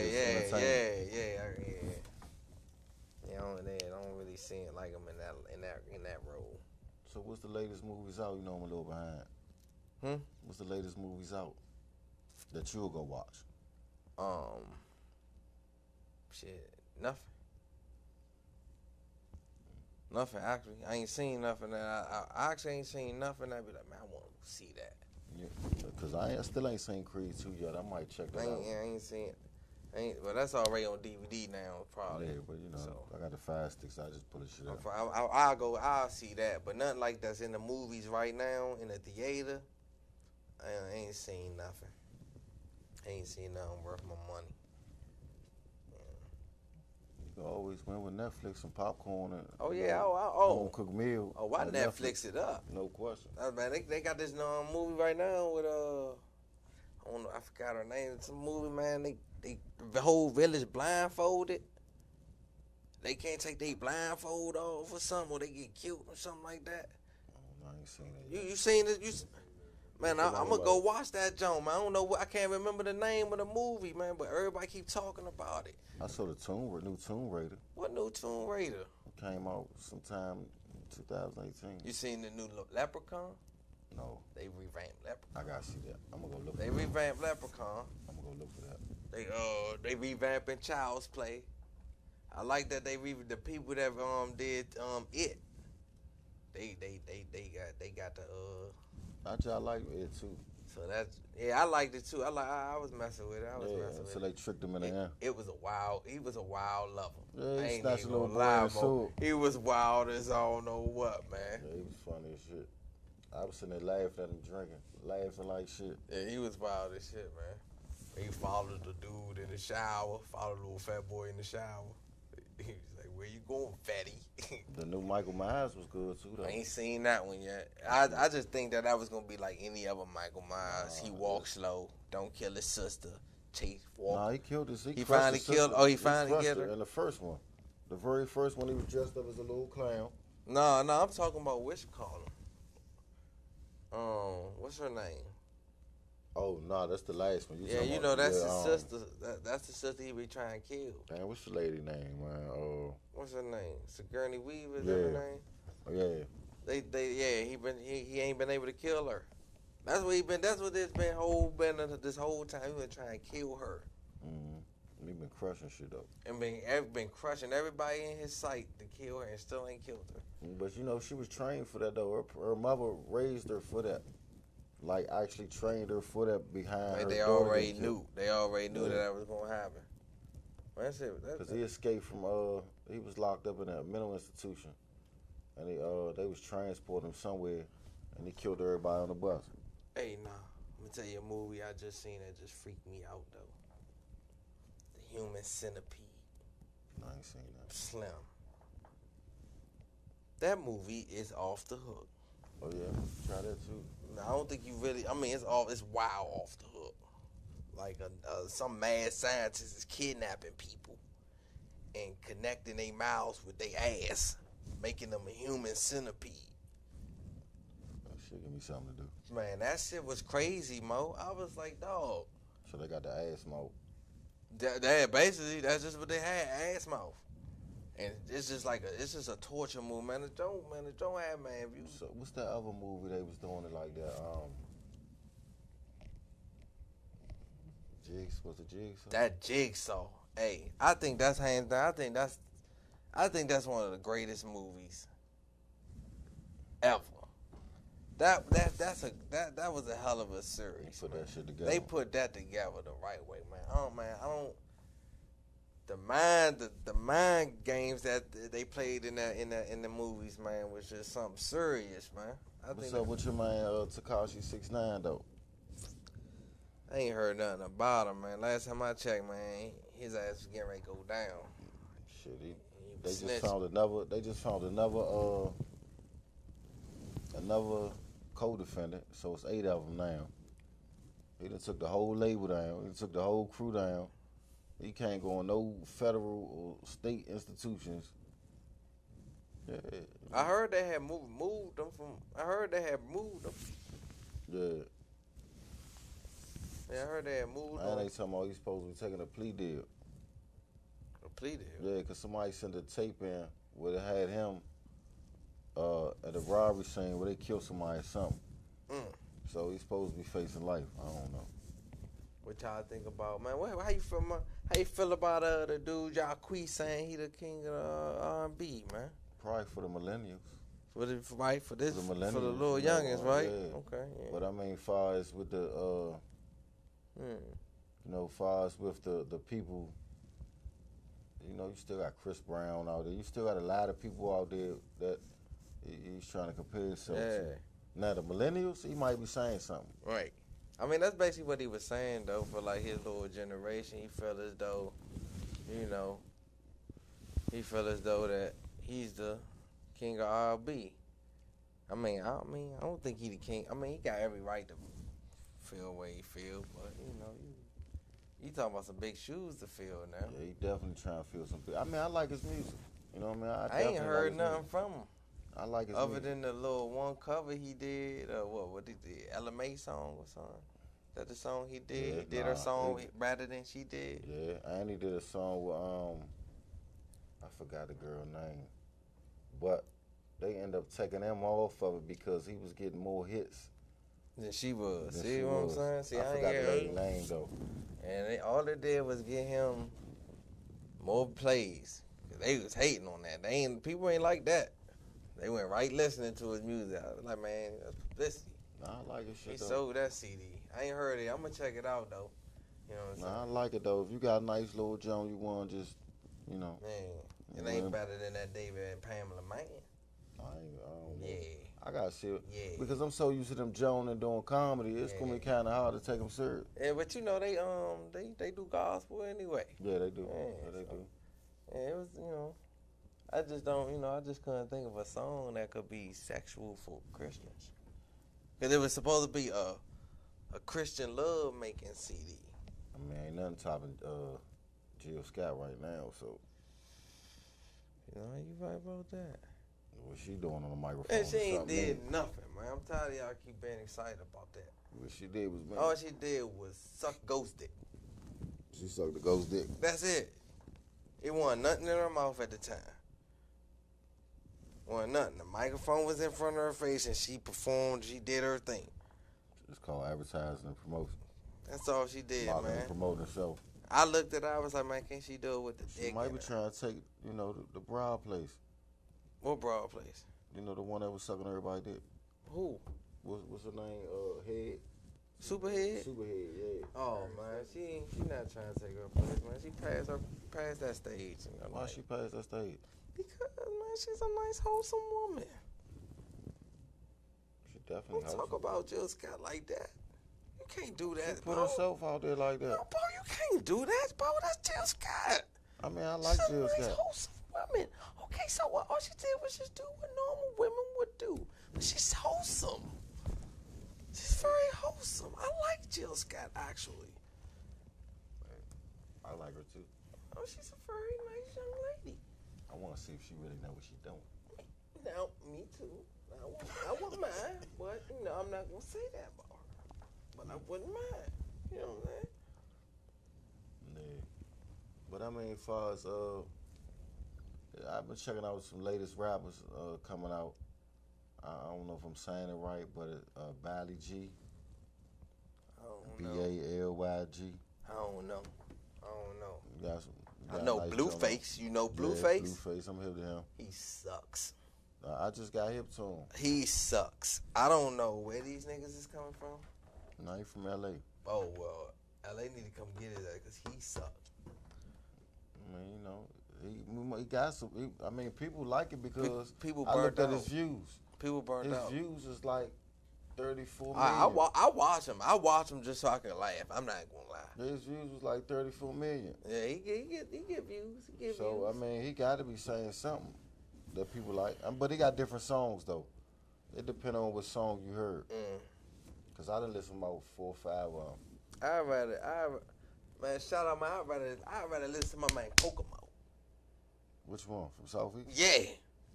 I don't really see it like him in that role. So what's the latest movies out? You know I'm a little behind. What's the latest movies out that you'll go watch? Shit, nothing. Nothing actually. I ain't seen nothing that I actually ain't seen nothing that be like, man, I want to see that. Yeah, cause I still ain't seen Creed 2 yet. I might check that out. I ain't seen it. Well, that's already on DVD now, probably. Yeah, but you know, So. I got the Fire Sticks. I just pull the shit out. I'll see that, but nothing like that's in the movies right now in the theater. I ain't seen nothing. Ain't seen nothing worth my money. You can always win with Netflix and popcorn and Oh you yeah, know, oh. home cooked meal. Oh, why on Netflix it up? No question. Man, they got this movie right now with I don't know, I forgot her name. It's a movie, man. They the whole village blindfolded. They can't take their blindfold off or something, or they get killed or something like that. Oh, I ain't seen it yet. You seen it? Man, I'm gonna go watch that joint, man. I don't know I can't remember the name of the movie, man, but everybody keep talking about it. I saw the new Tomb Raider. What new Tomb Raider? It came out sometime in 2018. You seen the new Leprechaun? No, They revamped Leprechaun. I gotta see that. I'm gonna go look. They for that. revamped Leprechaun. I'm gonna go look for that. They revamping Child's Play. I like that the people that did it. They got the I like it too. So that's I liked it too. I was messing with it. I was messing so with they it. tricked him in the end. It was he was a wild lover. Yeah, I he ain't snatched a even little gonna lie, boy's Mo. soul. He was wild as I don't know what, man. Yeah, he was funny as shit. I was sitting there laughing at him drinking, laughing like shit. Yeah, he was wild as shit, man. He followed the dude in the shower, followed the little fat boy in the shower. He was like, "Where you going, fatty?" The new Michael Myers was good too, though. I ain't seen that one yet. I just think that was gonna be like any other Michael Myers. He walks slow, don't kill his sister, chase walk. Nah, he killed his. He finally crushed his killed. sister. Oh, he finally crushed killed her. In the first one, the very first one, he was dressed up as a little clown. No, I'm talking about which call him. What's her name? Oh no, that's the last one. Yeah, you know that's his sister. That's the sister he be trying to kill. Man, what's the lady name, man? What's her name? Sigourney Weaver. Is Yeah. that her name? Oh yeah. He ain't been able to kill her. That's what That's what it's been this whole time. He been trying to kill her. Mm-hmm. He been crushing shit up. And been crushing everybody in his sight to kill her, and still ain't killed her. But you know, she was trained for that though. Her mother raised her for that. Like actually trained her for that behind. Like her they daughter already getting knew. killed. They already knew Yeah. that was gonna happen. That's it. Cause he escaped from he was locked up in a mental institution, and they was transporting him somewhere, and he killed everybody on the bus. Hey, nah. I'm gonna tell you a movie I just seen that just freaked me out though. The Human Centipede. I ain't seen that. Slim. That movie is off the hook. Oh yeah, try that too. I don't think you really. I mean, it's wild off the hook. Like some mad scientist is kidnapping people and connecting their mouths with their ass, making them a human centipede. That shit give me something to do. Man, that shit was crazy, Mo. I was like, dog. So they got the ass mouth. Basically, that's just what they had, ass mouth. And it's just a torture movie, man. The don't have man views. So what's that other movie they was doing it like that? Was it Jigsaw? That Jigsaw. Hey, I think that's hands down. I think that's one of the greatest movies ever. That was a hell of a series. They put that shit together. They put that together the right way, man. I don't. The mind games that they played in the movies, man, was just something serious, man. What's up with your man Tekashi 6ix9ine though? I ain't heard nothing about him, man. Last time I checked, man, his ass was getting ready to go down. Shit, He they was just snitching. found another co-defendant. So it's 8 of them now. He done took the whole label down. He took the whole crew down. He can't go on no federal or state institutions. Yeah, I heard they had moved them from. I heard they had moved them. yeah. Yeah, I heard they had moved And they them. talking about he's supposed to be taking a plea deal. A plea deal. Yeah, because somebody sent a tape in where they had him at a robbery scene where they killed somebody or something. Mm. So he's supposed to be facing life. I don't know. What y'all think about, man? How you feel, man? How you feel about the dude Jacquees saying he the king of R&B, man? Probably for the millennials. For the For the millennials, for the little you know, youngins, right? yeah. Okay, yeah. But I mean, far as with the, far as with the people, you know, you still got Chris Brown out there. You still got a lot of people out there that he's trying to compare himself Yeah. to. Now, the millennials, he might be saying something. Right. I mean, that's basically what he was saying, though, for, like, his little generation. He felt as though, you know, that he's the king of R&B. I don't think he the king. I mean, he got every right to feel the way he feel, but, you know, you talking about some big shoes to fill now. Yeah, he definitely trying to feel some. I mean, I like his music. You know what I mean? I ain't heard nothing music. from him. I like his Other music. than the little one cover he did, what he did, LMA song or something. Is that the song he did? Yeah, He did her song it- rather than she did. Yeah, and he did a song with I forgot the girl name, but they end up taking him off of it because he was getting more hits. Than she was. than See she what I'm was. saying? See, I I ain't forgot the hear lady's her. name though. And all they did was get him more plays. 'Cause they was hating on that. People ain't like that. They went right listening to his music. I was like, man, that's publicity. Nah, I like his He shit though. sold that CD. I ain't heard it. I'm gonna check it out though. You know what I'm saying? Nah, I like it though. If you got a nice little Joan, you want to just, you know. Man, it ain't better than that David and Pamela, man. I don't know. Yeah, I got shit yeah. because I'm so used to them Joan and doing comedy. It's gonna be kind of hard to take them serious. Yeah, but you know they do gospel anyway. Yeah, they do. Yeah, Yeah, they so- do. And it was, I just don't, I just couldn't think of a song that could be sexual for Christians. Because it was supposed to be a Christian love making CD. I mean, ain't nothing topping Jill Scott right now. So You right about that. what she doing on the microphone? And she or ain't something, did man. nothing, man. I'm tired of y'all keep being excited about that. What she did was man, All she did was suck ghost dick. she sucked the ghost dick. That's it. It wasn't nothing in her mouth at the time. Wasn't nothing. The microphone was in front of her face and she performed, she did her thing. It's called advertising and promotion. That's all she did, Marketing and man. promoting herself. I looked at her, I was like, man, can't she do it with the She dick? might in be her? trying to take, the broad place. What broad place? You know, the one that was sucking everybody dick. Who? What's her name? Head. Superhead? Superhead. Yeah. Oh man, she not trying to take her place, man. She passed that stage. Why she passed that stage? Because man, she's a nice, wholesome woman. She definitely. Don't talk about Jill Scott like that. You can't do that, She put bro. herself out there like that. No, bro, you can't do that, bro. That's Jill Scott. I mean, I like She's a Jill nice, Scott. wholesome woman. Okay, so what? All she did was just do what normal women would do. But she's wholesome. She's very wholesome. I like Jill Scott, actually. I like her too. Oh, she's a very nice young lady. I want to see if she really know what she doing. Now, me too. I wouldn't mind, but I'm not gonna say that about her. But I wouldn't mind. You know what I'm saying? Yeah. But I mean, as far as I've been checking out some latest rappers coming out. I don't know if I'm saying it right, but Bally G, I don't know. BALYG. I don't know. You got some. You I got know a nice Blueface. You know joint. Blueface? Yeah, Blueface. I'm hip to him. He sucks. I just got hip to him. He sucks. I don't know where these niggas is coming from. Now he from LA. Oh, well, LA need to come get his ass because he sucked. I mean, he got some. I mean, people like it because People I looked burnt at out. his views. People burnt His out. views is like 34 million. I watch him. I watch him just so I can laugh. I'm not going to lie. His views was like 34 million. Yeah, he get views. He get So, views. I mean, he got to be saying something that people like. But he got different songs, though. It depends on what song you heard. Because I done listen to about 4 or 5 of them. Man, shout out, man. I'd rather listen to my man Kokomo. Which one? From Southeast? Yeah.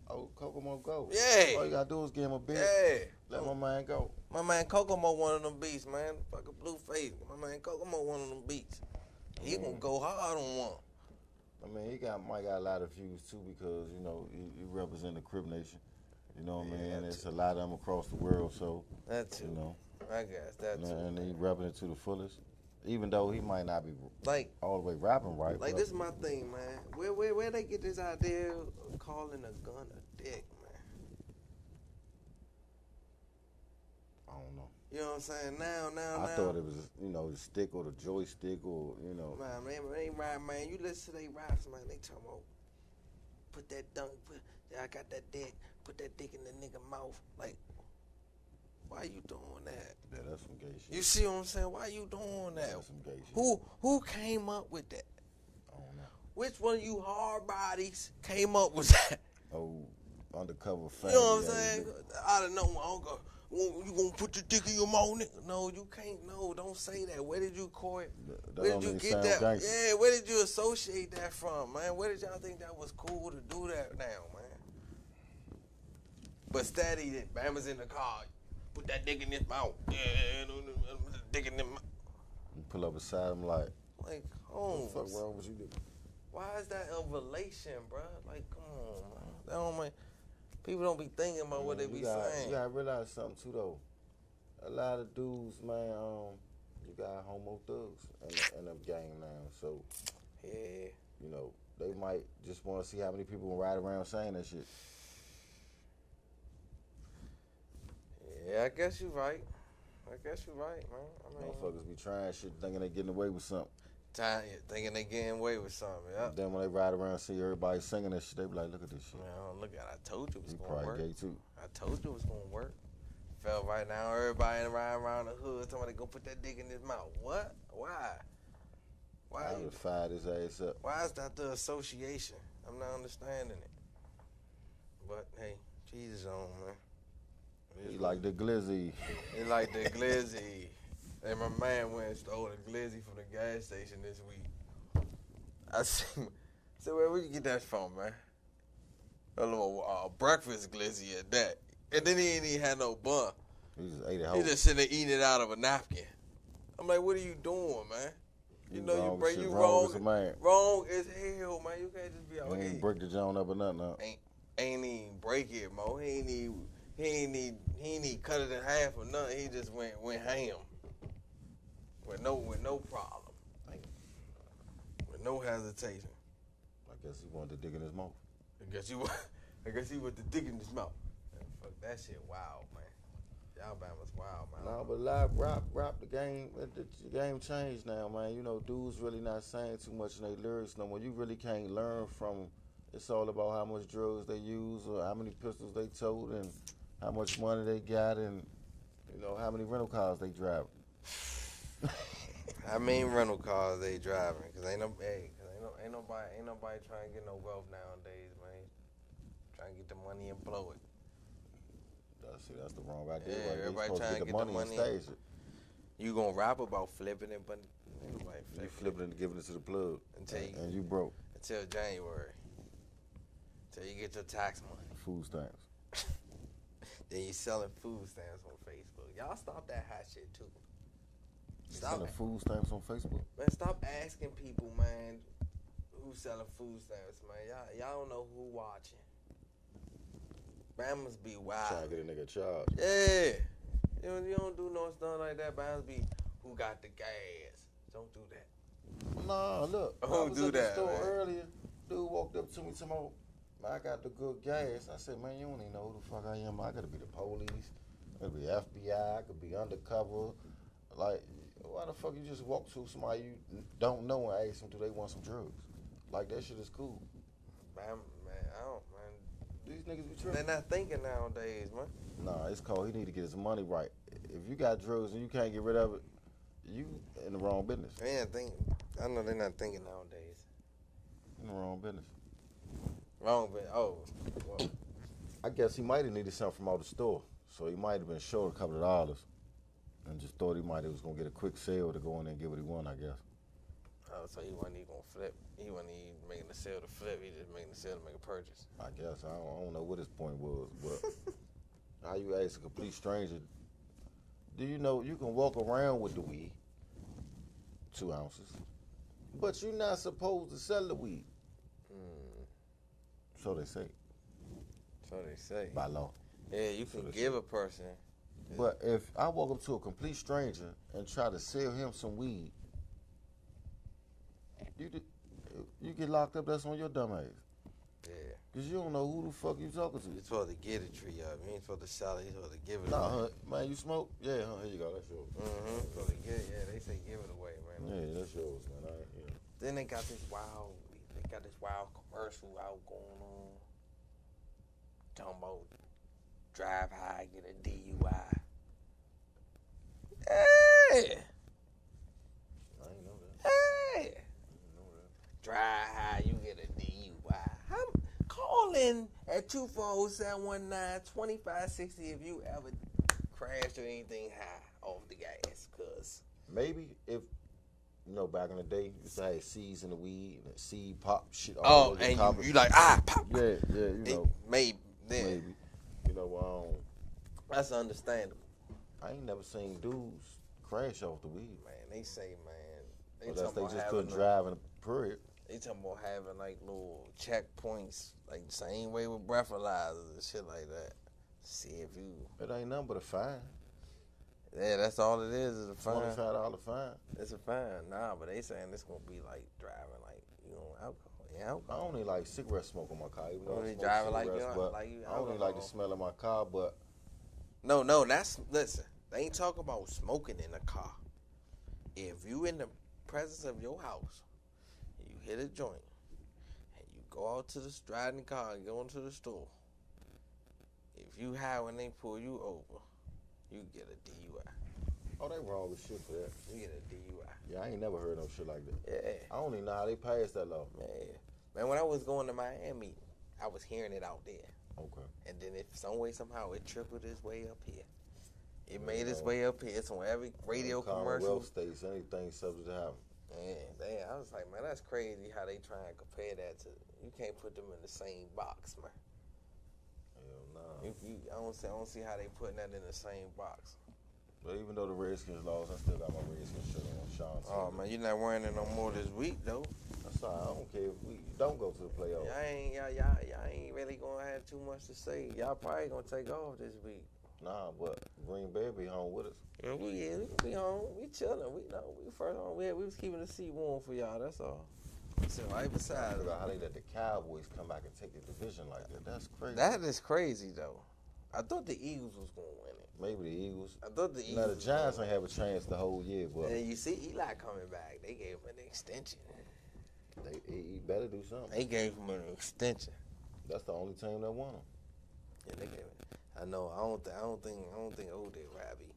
Oh, Kokomo go. Yeah. All you got to do is give him a beat. Yeah. Let my man go. My man Kokomo one of them beats, man. Fucking Blueface. My man Kokomo one of them beats. He gonna go hard on one. I mean, he might got a lot of views, too, because, he represent the Crip Nation. You know what I mean? Yeah, And there's a lot of them across the world, so, That too. I guess that too. and he repping it to the fullest. Even though he might not be Like all the way rapping right. Like but this is my thing, man. Where they get this idea of calling a gun a dick, man? I don't know. You know what I'm saying? Now. I thought it was, the stick or the joystick or, Man, they rap, man. You listen to they raps, man. They talking about put that dunk. I got that dick. Put that dick in the nigga mouth. Like, Why you doing that? Yeah, that's some gay shit. You see what I'm saying? Why you doing that? That's some gay shit. Who came up with that? I don't know. Which one of you hard bodies came up with that? Oh, undercover You family. know what I'm saying? I don't know. You gonna put your dick in your mouth? No, you can't. No, don't say that. Where did you court? Where did you get that? Gangster. Yeah, where did you associate that from, man? Where did y'all think that was cool to do that now, man? But steady, that Bama's in the car. Put that dick in his mouth. Yeah, put the dick in his mouth. You pull up beside him like, Like, what the fuck wrong with you? why is that a relation, bro? Like, come on, man. That don't make, people don't be thinking about what they be saying. You gotta realize something too, though. A lot of dudes, man, you got homo thugs in the game now. So, Yeah. you know, they might just want to see how many people can ride around saying that shit. Yeah, I guess you're right. Man. I mean, Motherfuckers be trying shit thinking they getting away with something. thinking they getting away with something. Yep. Then when they ride around and see everybody singing that shit, they be like, look at this shit. Man, look at it. I told you it was You going to probably work. gay too. I told you it was going to work. Felt right now, everybody riding around the hood, somebody go put that dick in his mouth. What? Why? I would have fired his ass up. Why is that the association? I'm not understanding it. But, hey, Jesus on, man. He like the glizzy. He like the glizzy. And my man went and stole the glizzy from the gas station this week. I said, where you get that from, man? A little breakfast glizzy at that. And then he ain't even had no bun. He just ate it He whole. just sitting there eating it out of a napkin. I'm like, what are you doing, man? You know you break, you wrong. as a man. Wrong as hell, man. You can't just be out He here. ain't break the joint up or nothing. Huh? Ain't even break it, Mo. He ain't even cut it in half or nothing. He just went ham. With no problem. With no hesitation. I guess he wanted to dig in his mouth. I guess he went to dig in his mouth. Man, fuck that shit wild, man. Alabama's wild, man. No, but live rap, the game changed now, man. You know, dudes really not saying too much in their lyrics no more. You really can't learn from. It's all about how much drugs they use, or how many pistols they tote, and how much money they got, and you know how many rental cars they drive. I mean rental cars they driving, cause ain't nobody trying to get no wealth nowadays, man. Trying to get the money and blow it. That's the wrong idea. Yeah, right? everybody supposed trying to to get get the the money and money. stage it. You gonna rap about flipping it, but ain't nobody You flipping flipping it and giving it to the plug, Until you broke. until January. Till you get your tax money. Food stamps. Then you selling food stamps on Facebook. Y'all stop that hot shit too. Stop Selling food stamps on Facebook. Man, stop asking people, man, who's selling food stamps, man. Y'all don't know who watching. Bama's be wild. Trying to get a nigga charged. Yeah. You don't do no stuff like that. Bama's be who got the gas. Don't do that. Nah, look. I Who was do at the that, store man? earlier. Dude walked up to me tomorrow. Man, I got the good gas. I said, man, you don't even know who the fuck I am. I gotta be the police. I could be FBI. I could be undercover. Like, why the fuck you just walk to somebody you don't know and ask them, do they want some drugs? Like, that shit is cool. Man, I don't, man. These niggas be They're tripping. not thinking nowadays, man. Nah, it's called, he need to get his money right. If you got drugs and you can't get rid of it, you in the wrong business. They ain't think. I know they're not thinking nowadays. In the wrong business. Wrong, but well, I guess he might have needed something from out the store. So he might have been short a couple of dollars. And just thought he might have was going to get a quick sale to go in there and get what he want, I guess. so he wasn't even gonna flip. He wasn't even making the sale to flip. He just making the sale to make a purchase. I guess. I don't know what his point was. But how you ask a complete stranger, do you know you can walk around with the weed, 2 ounces, but you're not supposed to sell the weed. So they say, So they say. by law. Yeah, you So can they give say. a person. But if I walk up to a complete stranger and try to sell him some weed, you get locked up. That's on your dumb ass. Yeah. Cause you don't know who the fuck you talking You're to. supposed to get a tree up. You ain't supposed to sell it. You're supposed to give it Nah, away. man, you smoke? Yeah, here you go. That's yours. Supposed to get it. Yeah, they say give it away, man. Yeah, that's yours, man. Then they got this wild commercial out going on. Talking about drive high, get a DUI. Hey, I ain't know that. hey. I ain't know that. Drive high, you get a DUI. Call in at 240-719-2560 if you ever crashed or anything high off the gas. Cause Maybe if, back in the day, you used to have seeds in the weed and seed pop shit. and you like pop. Yeah, Maybe then maybe. that's understandable. I ain't never seen dudes crash off the weed. Man, they say they Unless talking they about just having couldn't drive in a period. They talking about having like little checkpoints, like the same way with breathalyzers and shit like that. See if you. It ain't nothing but a fine. Yeah, that's all it is a fine. $25 fine. It's a fine. Nah, but they saying it's gonna be like driving like you on alcohol. Yeah, I only like cigarette smoke on my car. Even though Only I smoke driving like cigarettes, you but like you I only like the alcohol. smell of my car. But No, that's listen. They ain't talking about smoking in a car. If you in the presence of your house, you hit a joint, and you go out to the driving the car and go into the store. If you high when they pull you over, you get a DUI. oh, they wrong with shit for that. You get a DUI. Yeah, I ain't never heard no shit like that. Yeah, I don't even know how they passed that law. man. When I was going to Miami, I was hearing it out there, Okay. and then if some way somehow it trickled its way up here. It Yeah, made its way up here. It's on every radio commercial. Commonwealth states, anything subject to happen. Man, damn, I was like, man, that's crazy how they try and compare that to. You can't put them in the same box, man. Hell nah. I don't see how they putting that in the same box. But even though the Redskins lost, I still got my Redskins shirt on. Sean. Oh man, you're not wearing it no more this week though. That's all right. I don't care if we don't go to the playoffs. Y'all ain't really gonna have too much to say. Y'all probably gonna take off this week. Nah, but Green Bay be home with us. Yeah, we be home. We chilling. We first home. We was keeping the seat warm for y'all. That's all. So right I beside figure us. out how they let the Cowboys come back and take the division like that. That's crazy. That is crazy though. I thought the Eagles was gonna win it. Maybe the Eagles. I thought the Eagles. Now the was Giants gonna ain't have a chance the whole year, but And you see Eli coming back. They gave him an extension. he better do something. They gave him an extension. That's the only team that won them. Yeah, they gave it. I know. I don't think Odell Rabbit.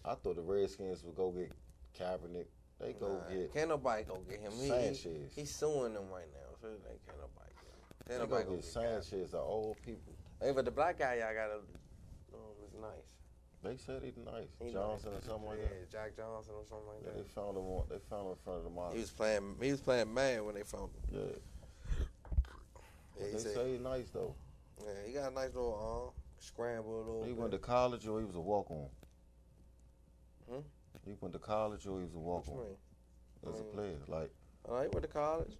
I thought the Redskins would go get Kaepernick. They go get Can't nobody go get him. Sanchez. He's suing them right now, so they can't nobody get him. They Can't go nobody get Sanchez. The old people. Hey, but the black guy y'all got is nice. They said he's nice. He Johnson or something like Yeah, that. Jack Johnson or something like Yeah, that. they found him. They found him in front of the mosque. He was playing man when they found him. Yeah, Yeah, they say he's nice though. yeah, he got a nice little arm, scramble a little He bit. went to college or he was a walk-on. Hmm? He went to college or he was a What you walk-on mean? as a player. Like He went to college.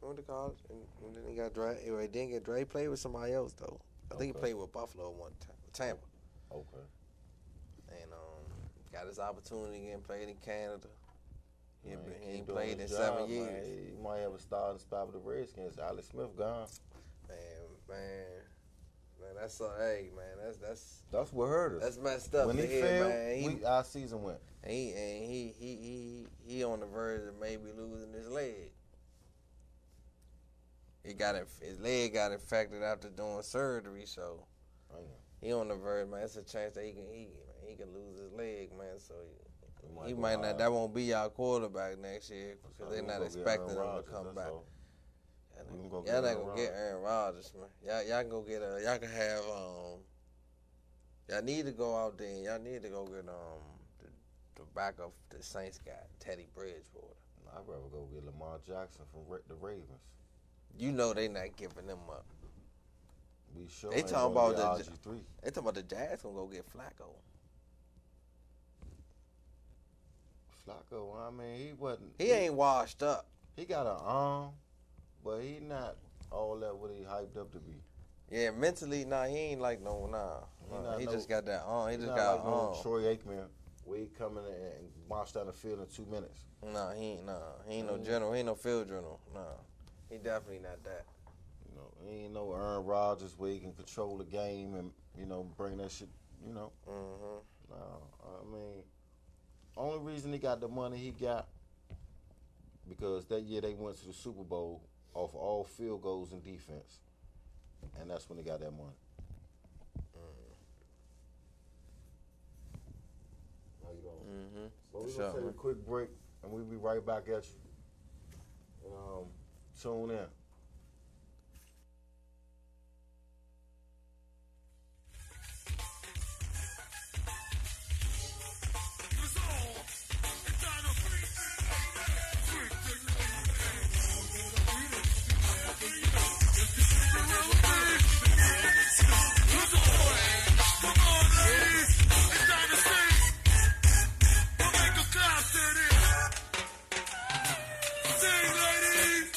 And then he got drafted. He didn't get drafted. He played with somebody else though. I think he Okay. played with Buffalo one time, Tampa, okay, and got his opportunity again. Played in Canada. He Man, keep ain't doing played in his 7 job, years. man. He might have a starting spot with the Redskins. Alex Smith gone. Man, that's hey, man, That's what hurt us. that's messed up. When he to hear, failed, man. our season went. He on the verge of maybe losing his leg. His leg got infected after doing surgery, so Damn. he on the verge, man. It's a chance that he can lose his leg, man. So he go might not. high. That won't be our quarterback next year because they're We not gonna go get expecting Aaron him to Rodgers, come that's back. all. We gonna go Y'all get not Aaron gonna get Aaron Rodgers, man. Y'all can go get y'all can have y'all need to go out there and y'all need to go get the backup the Saints got, Teddy Bridgewater. I'd rather go get Lamar Jackson from the Ravens. You know they not giving them up. We sure They ain't talking gonna about get the- RG3. They talking about the Jazz gonna go get Flacco. Flacco, I mean, he wasn't. He ain't washed up. He got an arm, but he not all that what he hyped up to be. Yeah, mentally, nah, he ain't like no, not he no- just got that arm. He He's just not got like an no arm. Troy Aikman, where he come in and march down the field in 2 minutes. Nah, he ain't no general. He ain't no field general. Nah, he definitely not that. You know, he ain't no Aaron Rodgers where he can control the game and bring that shit. No, I mean, only reason he got the money he got because that year they went to the Super Bowl off all field goals and defense, and that's when he got that money. So we're Sure, gonna take man. a quick break, and we'll be right back at you. And, tune in. Sing, ladies!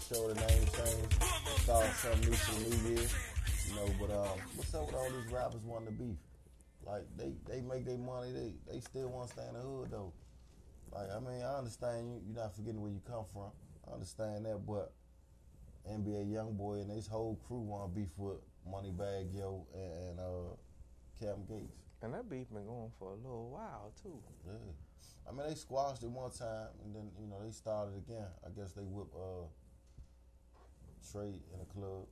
sure the name change. Start something new for the new year. You know, but what's up with all these rappers wanting to beef? Like they make their money, they still want to stay in the hood though. Like I mean, I understand you're not forgetting where you come from. I understand that, but NBA YoungBoy and his whole crew want to beef with Moneybagg Yo and Cam Gates. And that beef been going for a little while too. Yeah. I mean, they squashed it one time, and then, you know, they started again. I guess they whipped Trey in a club.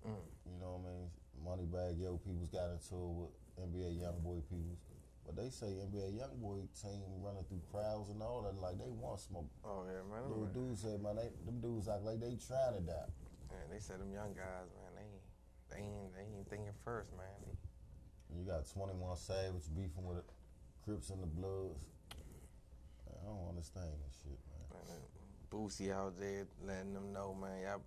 You know what I mean? Moneybagg Yo peoples got into it with NBA YoungBoy peoples. But they say NBA YoungBoy team running through crowds and all that, like they want smoke. Oh, yeah, man. Little dudes said, man, them dudes act like they trying to die. Man, they said them young guys, man, they ain't thinking first, man. And you got 21 Savage beefing with Crips and the Bloods. Man, I don't understand this shit, man. Boosie out there letting them know, man, y'all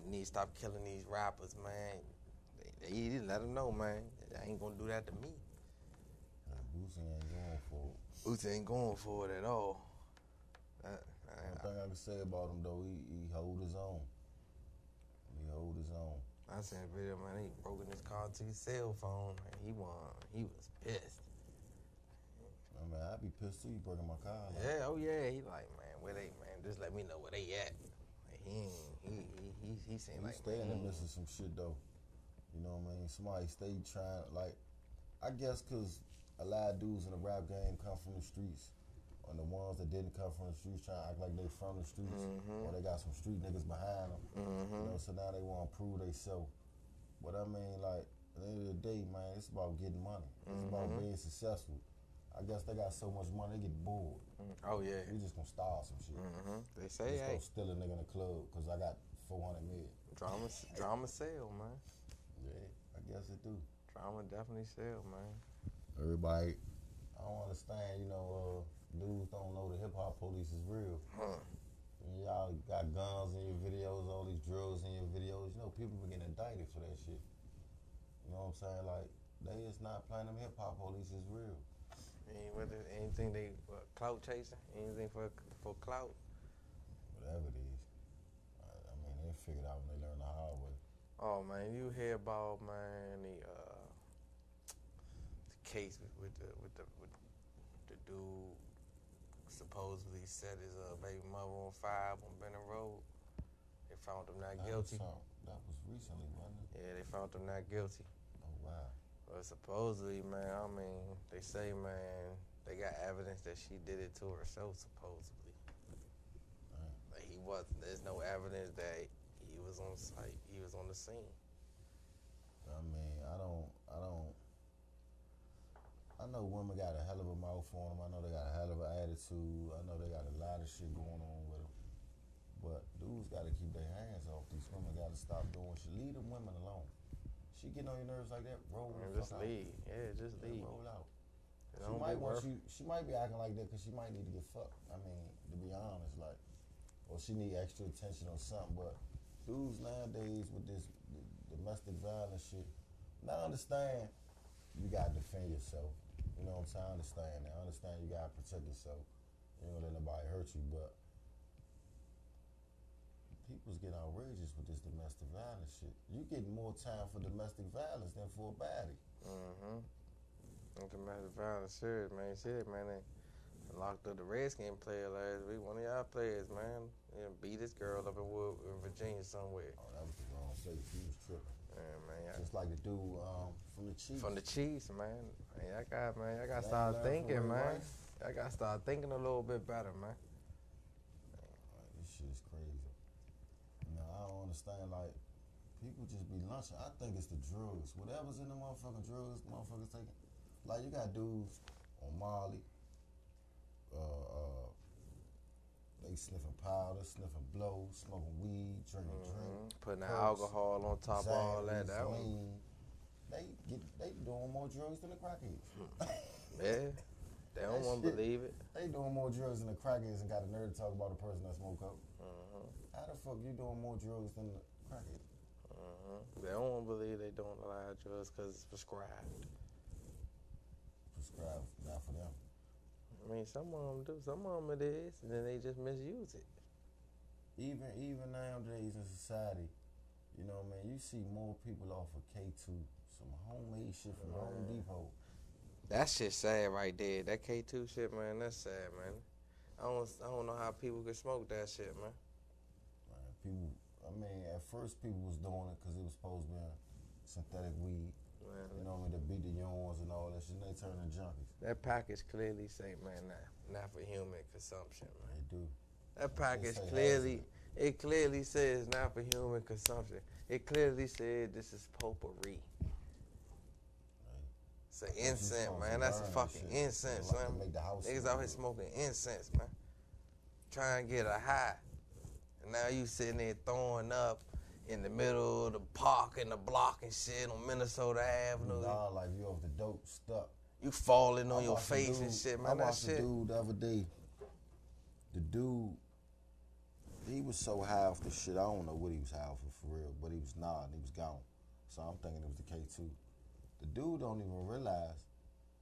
need to stop killing these rappers, man. They let them know, man. I ain't gonna do that to me. Boosie ain't going for it. Boosie ain't going for it at all. One thing I can say about him, though, he hold his own. He hold his own. I seen a video, man. He broke in his car to his cell phone, man. He was pissed. I mean, I'd be pissed too. You breaking my car. Like. Yeah, oh yeah. He like, man, where they, man? Just let me know where they at. Like, he seemed like stay in the midst of some shit though. You know what I mean? Somebody stay trying, like, I guess because a lot of dudes in the rap game come from the streets, and the ones that didn't come from the streets trying to act like they from the streets, or they got some street niggas behind them. You know, so now they want to prove themselves. But I mean, like, at the end of the day, man, it's about getting money. It's about being successful. I guess they got so much money, they get bored. Oh yeah. We just gonna start some shit. They say, hey, go steal a nigga in the club because I got 400 million. Drama sell, man. Yeah, I guess it do. Drama definitely sell, man. Everybody, I don't understand, you know, dudes don't know the hip hop police is real. And y'all got guns in your videos, all these drugs in your videos. You know, people be getting indicted for that shit. You know what I'm saying? Like, they is not playing them hip hop police is real. Anything they clout chasing? Anything for clout? Whatever it is. I mean, they figure it out when they learn the hard way. Oh man, you hear about, man, the case with the dude supposedly set his baby mother on fire on Benning Road. They found him not guilty. That was recently, wasn't it? Yeah, they found him not guilty. Oh wow. But supposedly, man, I mean, they say, man, they got evidence that she did it to herself, supposedly. Like there's no evidence that he was on site, he was on the scene. I mean, I know women got a hell of a mouth on them. I know they got a hell of an attitude. I know they got a lot of shit going on with them. But dudes got to keep their hands off these women. Got to stop doing shit. Leave them women alone. She getting on your nerves like that, roll the Just fuck leave. out. Yeah, just leave. Roll out. She She might be acting like that because she might need to get fucked. I mean, to be honest, like, or she need extra attention or something. But dudes nowadays with this domestic violence shit, now I understand you gotta defend yourself. You know what I'm saying? I understand that. I understand you gotta protect yourself. You don't let nobody hurt you, but people's getting outrageous with this domestic violence shit. You getting more time for domestic violence than for a baddie. Domestic violence, serious, man. You see it, man. They locked up the Redskin player last week. One of y'all players, man, beat this girl up in Virginia somewhere. Oh, that was the wrong state. He was tripping. Yeah, man. Just like the dude from the Chiefs. From the Chiefs, man. I got to start thinking, man. I got to start thinking a little bit better, man. This shit is crazy. No, I don't understand. Like, people just be lunching. I think it's the drugs. Whatever's in the motherfucking drugs, motherfuckers taking. Like, you got dudes on Molly. They sniffing powder, sniffing blow, smoking weed, drinking drink. Putting the perks, alcohol on top of all that. That one. lean. They doing more drugs than the crackheads. Yeah. They don't want to believe it. They doing more drugs than the crackheads and got a nerve to talk about a person that smoke coke. How the fuck you doing more drugs than the crackheads? They don't want to believe they doing a lot of drugs because it's prescribed. Prescribed, not for them. I mean, some of them do. Some of them it is, and then they just misuse it. even nowadays in society, you know, man, you see more people off of K2, some homemade shit from Home Depot. That shit sad right there. That K2 shit, man, that's sad, man. I don't know how people could smoke that shit, man. Man, people, I mean, at first people was doing it because it was supposed to be synthetic weed. Man, You know what I mean? To beat the yawns and all that shit. And they turn to junkies. that package clearly say, man, not for human consumption, man. They do. That package say clearly says not for human consumption. It clearly said this is potpourri. It's an incense, man. That's a fucking incense, Like to man. make the house Niggas smell out here good. smoking incense, man. Trying to get a high. And now you sitting there throwing up in the middle of the park and the block and shit on Minnesota Avenue. Nah, like you off the dope stuck. You falling on I your watched a face dude- and shit, I man. That watched a shit. dude the other day. The dude, he was so high off the shit. I don't know what he was high off of for real, but he was nodding. He was gone. So I'm thinking it was the K2. The dude don't even realize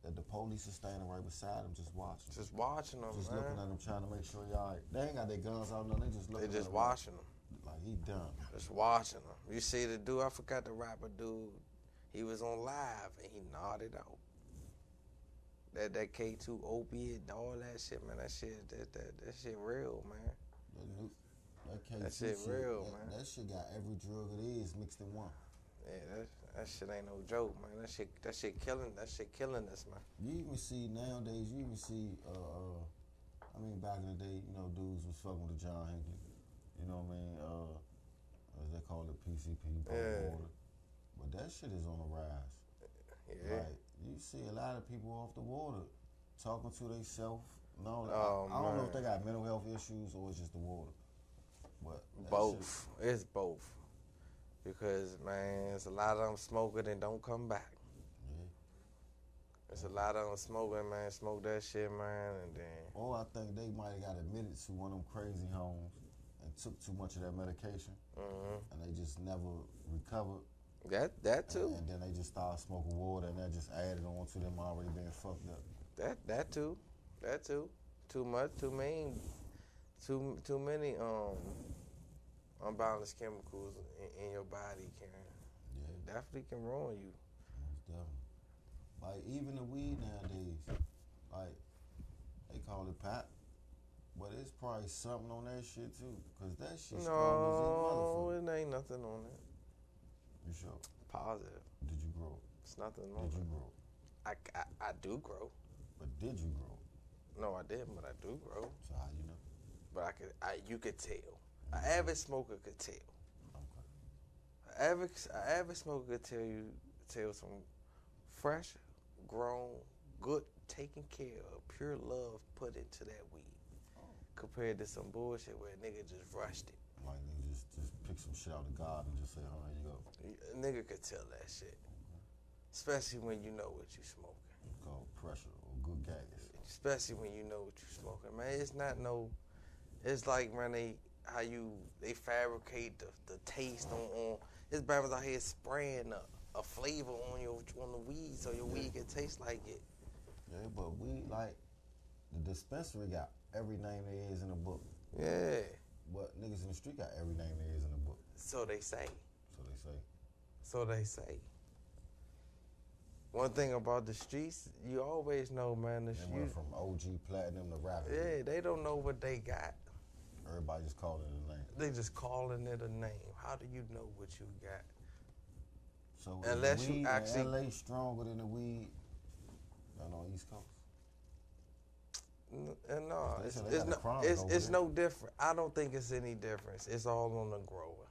that the police is standing right beside him, just watching. Just watching them, Just man. looking at him, trying to make sure y'all. They ain't got their guns out, no. They just They looking. just at him watching them. like he done. Just watching them. You see the dude, I forgot the rapper dude. He was on live and he nodded out. That K2 opiate, all that shit, man. That shit real, man. That K2 That shit real, man. That shit got every drug it is mixed in one. Yeah, that shit ain't no joke, man. That shit killing us, man. You even see nowadays. You even see. I mean, back in the day, you know, dudes was fucking with John Hinckley. You know what I mean? As they call it, PCP, Yeah. water. But that shit is on the rise. Yeah. Like you see a lot of people off the water talking to themselves. No, Oh, I don't know man. if they got mental health issues or it's just the water. But that Both. It's both. Because, man, there's a lot of them smoking and don't come back. Yeah. There's a lot of them smoking, man. Smoke that shit, man, and then. Or I think they might have got admitted to one of them crazy homes and took too much of that medication, and they just never recovered. That too. And then they just started smoking water, and that just added on to them already being fucked up. That too. Too much, too mean. Too many unbalanced chemicals in your body can definitely can ruin you. Most definitely. Like even the weed nowadays, like they call it pot, but it's probably something on that shit too, cause that shit strong as a No, motherfucker. it ain't nothing on it. You sure? Positive. Did you grow? It's nothing Did on you it. grow? I do grow. But did you grow? No, I didn't, but I do grow. So how you know? But you could tell. An average smoker could tell. Okay. An average smoker could tell some fresh, grown, good, taken care of, pure love put into that weed, compared to some bullshit where a nigga just rushed it. Like they just pick some shit out of God and just say, "Oh, here you go." A nigga could tell that shit, especially when you know what you smoking. It's called pressure or good gas. Especially when you know what you smoking, man. It's not no. It's like, man, they fabricate the taste on. It's brothers out here spraying a flavor on the weed so your weed can taste like it. Yeah, but we like the dispensary got every name there is in the book. Yeah. But niggas in the street got every name there is in the book. So they say. So they say. One thing about the streets, you always know, man. They went from OG Platinum to Rapid. Yeah, they don't know what they got. Everybody just called it a name. They just calling it a name. How do you know what you got? So Unless is you the weed actually- in LA stronger than the weed on East Coast? And no, They it's, said they it's, got a no, chronic it's, over it's there. no different. I don't think it's any difference. It's all on the grower.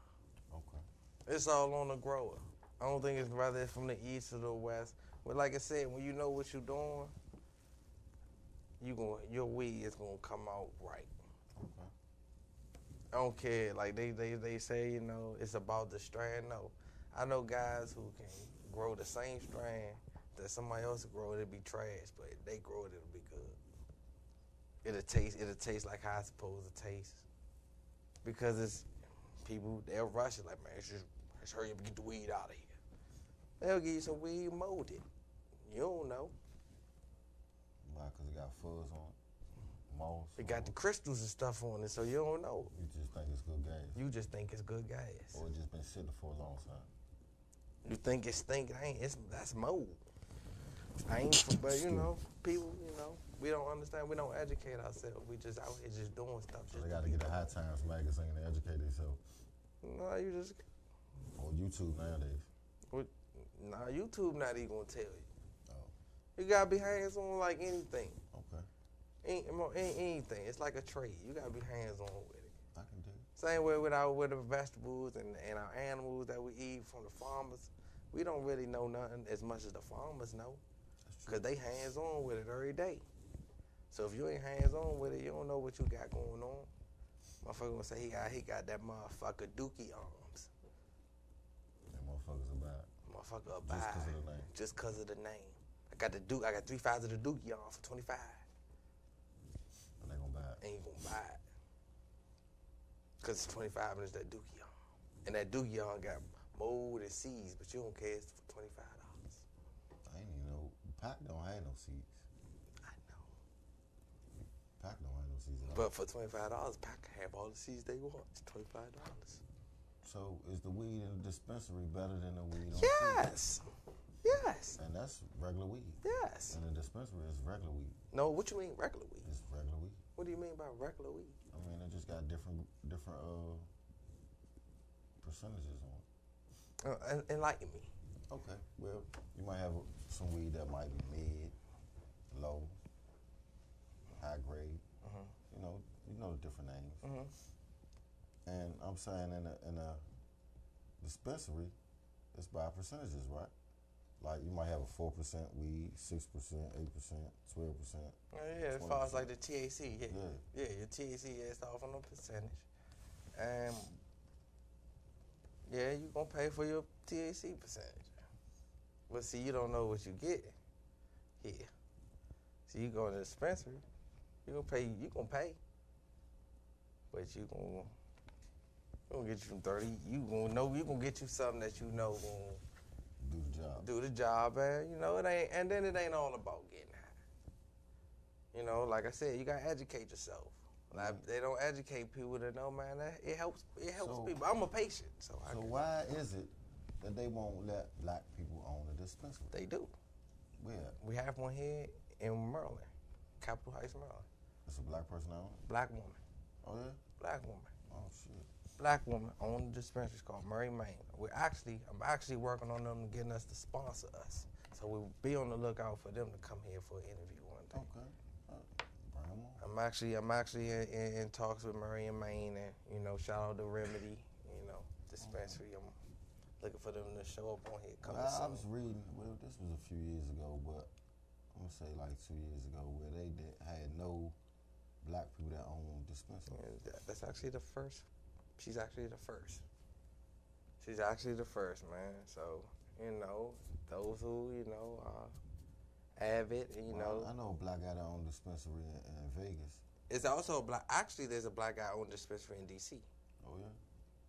Okay. It's all on the grower. I don't think it's whether it's from the east or the west. But like I said, when you know what you're doing, your weed is gonna come out right. Okay. I don't care. Like they say, you know, it's about the strain. No, I know guys who can grow the same strain that somebody else grow. It'll be trash, but if they grow it, it'll be good. It'll taste like how it's supposed to taste. Because it's people, they'll rush it like, man, let's hurry up and get the weed out of here. They'll give you some weed molded. You don't know. Why? Because it got fuzz on it. Moss. It got the crystals and stuff on it, so you don't know. You just think it's good gas. You just think it's good gas. Or it just been sitting for a long time. You think it's stinking? That's mold. But you know, people, you know, we don't understand. We don't educate ourselves. We just out here just doing stuff. So they got to get a High Times magazine to educate themselves. No, you just. On YouTube nowadays. Nah, YouTube not even gonna tell you. Oh. You gotta be hands on like anything. Okay. Anything. It's like a trade. You gotta be hands on with it. I can do it. Same way with the vegetables and our animals that we eat from the farmers. We don't really know nothing as much as the farmers know, cause they hands on with it every day. So if you ain't hands on with it, you don't know what you got going on. Motherfucker gonna say he got that motherfucker dookie arms. That motherfuckers are bad. Motherfucker Just 'cause of the name. Just 'cause of the name. I got 3 5s of the dookie on for 25. And they gonna buy it. Ain't gonna buy it. Cause it's 25 and it's that dookie on. And that dookie on got mold and seeds, but you don't care, it's for $25. I ain't even know. Pac don't have no seeds. I know. Pac don't have no seeds at all. But for $25, Pac can have all the seeds they want. It's $25. So is the weed in the dispensary better than the weed on the street? Yes. Yes. And that's regular weed. Yes. And the dispensary is regular weed. No, what you mean regular weed? It's regular weed. What do you mean by regular weed? I mean, it just got different percentages on it. Enlighten me. Okay. Well, you might have some weed that might be mid, low, high grade. You know the different names. And I'm saying in a dispensary, it's by percentages, right? Like you might have a 4% weed, 6%, 8%, 12%. Yeah, as far as like the THC, yeah. Yeah. Yeah, your THC is off on a percentage. And yeah, you gonna pay for your THC percentage. But see, you don't know what you get here. See, you go to the dispensary, you gonna pay. But you gonna get you some 30. You gonna get you something that you know gonna do the job, and you know it ain't. And then it ain't all about getting high. You know, like I said, you gotta educate yourself. Like they don't educate people to know, man. It helps So- people. I'm a patient, so I So can, why is it that they won't let black people own a dispensary? they do. Where? We have one here in Maryland, Capitol Heights, Maryland. It's a black person that own it? Black woman, Oh yeah? black woman. Oh shit. Black woman owned the dispensary called Murray, Maine. I'm actually working on them getting us to sponsor us. So we'll be on the lookout for them to come here for an interview one day. Okay. Bring them on. I'm actually in talks with Murray and Maine, and you know, shout out to Remedy, you know, dispensary. I'm looking for them to show up on here. Well, I was reading. Well, this was a few years ago, but I'm gonna say like 2 years ago, where they had no black people that own dispensaries. That's actually the first. She's actually the first. She's actually the first, man. So, you know, those who, you know, are avid, you know. I know a black guy that owns a dispensary in Vegas. It's also a black, actually, there's a black guy owned dispensary in D.C. Oh yeah.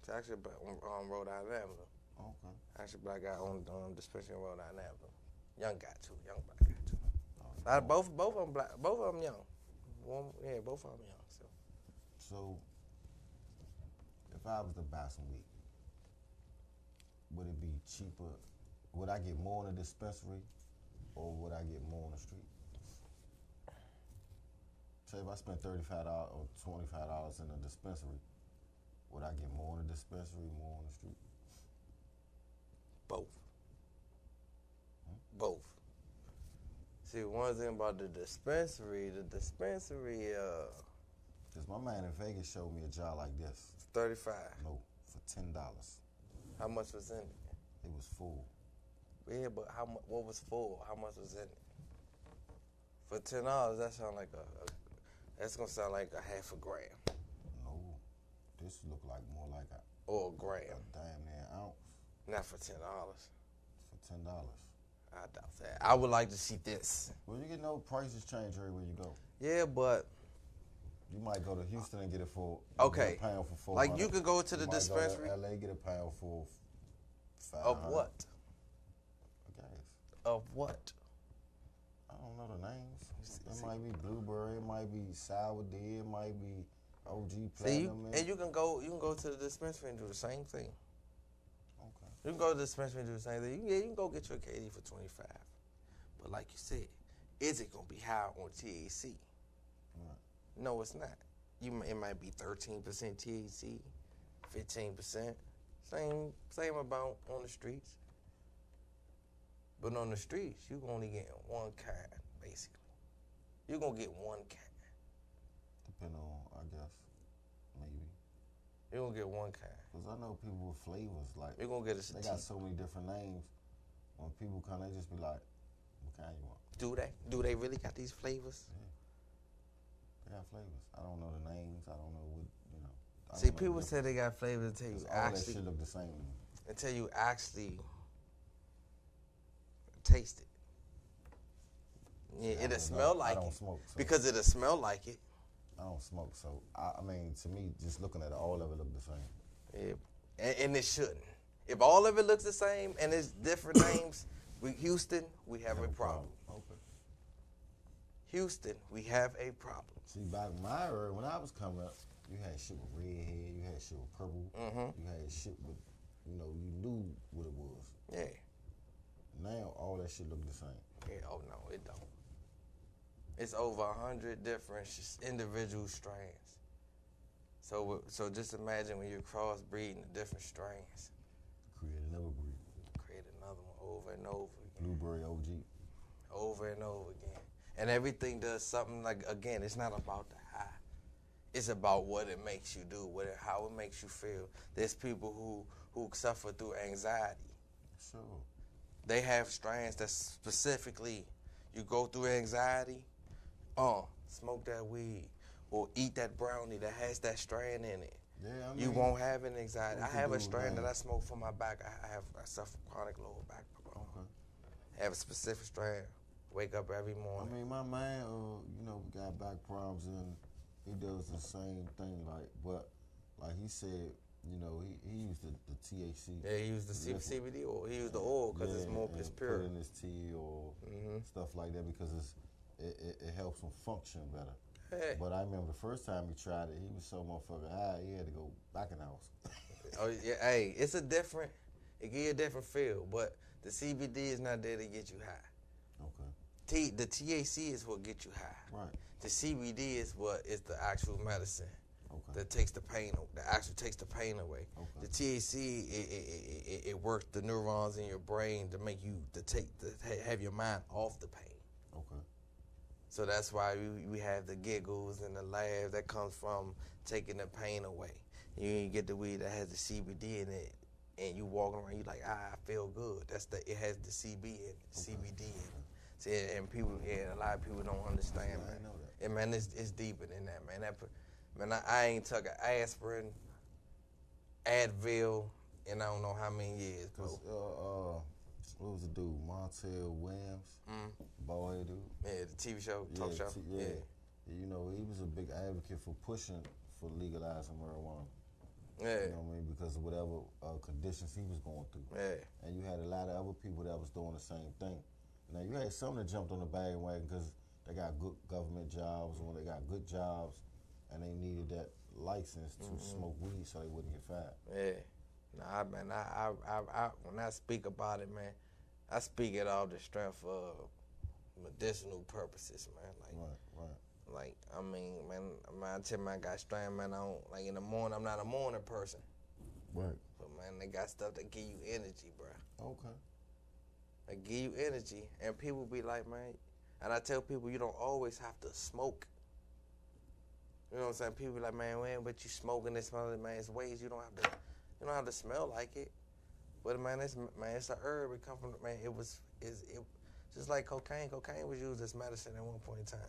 It's actually on Rhode Island Avenue. Okay. Actually, black guy owned dispensary in Rhode Island Avenue. Young guy, too. Young black guy, too. Both of them black. Both of them young. Both of them young. So, if I was to buy some weed, would it be cheaper? Would I get more in the dispensary, or would I get more on the street? Say if I spent $35 or $25 in the dispensary, would I get more in the dispensary, more on the street? Both. Both. See, one thing about the dispensary, Cause my man in Vegas showed me a jar like this. it's 35. No, for $10. How much was in it? It was full. Yeah, but what was full? How much was in it? For $10, that sound like that's gonna sound like a half a gram No, this looked like more like a or a gram. damn near ounce Not for $10. for $10. I doubt that. I would like to see this. Well, you get no prices change everywhere you go. Yeah, but You might go to Houston and get it for Okay. get a pound for 400. like you could go to the You might dispensary Go to LA, get a pound for 500. of what? I guess. Of what? I I don't know the names. It might be Blueberry. It might be Sour D. It might be OG See, Platinum. and you can go to the dispensary and do the same thing. Okay. You can go to the dispensary and do the same thing. You can go get your KD for 25. But like you said, is it gonna be high on THC? Right. No, it's not. It might be 13% THC, 15%, same amount on the streets. But on the streets, you only get one kind, basically. You're gonna get one kind. Depending on, I guess, maybe. You're gonna get one kind. Because I know people with flavors, like, You're gonna get a they got so many different names. When people come, they just be like, what kind you want? Do they? Do they really got these flavors? Yeah. They got flavors. I don't know the names. I don't know what, you know. I See, don't know people the say they got flavors until you difference. All that actually shit look the same to me. taste it. Yeah, I it'll don't smell know. like I don't it. smoke, so Because it'll smell like it. I don't smoke, so I mean, to me, just looking at it, all of it look the same. Yeah. And it shouldn't. If all of it looks the same and it's different names, Houston, we have a problem. Okay. Houston, we have a problem. See, back in my era, when I was coming up, you had shit with red hair, you had shit with purple, you had shit with, you know, you knew what it was. Yeah. Now, all that shit look the same. Yeah. Oh no, it don't. It's over 100 different individual strains. So just imagine when you're crossbreeding the different strains. Create another breed. Create another one over and over again. Blueberry OG. Over and over again. And everything does something like, again, it's not about the high. It's about what it makes you do, how it makes you feel. There's people who suffer through anxiety. Sure. They have strains that specifically, you go through anxiety, smoke that weed or eat that brownie that has that strain in it. Yeah, I mean, You won't have an anxiety. what I you have a do, strain that man? I smoke for my back. I suffer from chronic lower back problem. Okay. I have a specific strain. Wake up every I morning. mean, my man, you know, got back problems and he does the same thing, but he said, you know, he used the THC. Yeah, he used the CBD oil. He used the oil because it's and pure. put in his tea or stuff like that because it helps him function better. Hey. But I remember the first time he tried it, he was so motherfucking high, he had to go back in the house. Oh yeah, hey, it give you a different feel, but the CBD is not there to get you high. Okay. The THC is what gets you high. Right. The CBD is what is the actual medicine Okay. that takes the pain, takes the pain away. Okay. The THC, it works the neurons in your brain to make you have your mind off the pain. Okay. So that's why we have the giggles and the laughs that comes from taking the pain away. You get the weed that has the CBD in it, and you walking around, you like, I feel good. It has the CBD in it. See, and a lot of people don't understand, I man. didn't know that. And man, it's deeper than that, man. I ain't took an aspirin, Advil, in I don't know how many years, bro. Cause what was the dude? Montel Williams, boy dude. Yeah, the TV show, talk show. Yeah. You know, he was a big advocate for pushing for legalizing marijuana. Yeah. You know what I mean? Because of whatever conditions he was going through. Yeah. And you had a lot of other people that was doing the same thing. Now, you had some that jumped on the bandwagon because they got good government jobs or they got good jobs and they needed that license to smoke weed so they wouldn't get fired. Yeah. Nah, man, I when I speak about it, man, I speak it off the strength of medicinal purposes, man. Like, I mean, man, I tell me I got strength, man. I don't, like, in the morning, I'm not a morning person. Right. But, man, they got stuff that give you energy, bro. Okay. They give you energy. And people be like, man, and I tell people you don't always have to smoke. You know what I'm saying? People be like, man, but you smoking this, man, it's ways you don't have to smell like it. But, man, it's a herb. It come from, man, it's just like cocaine. Cocaine was used as medicine at one point in time.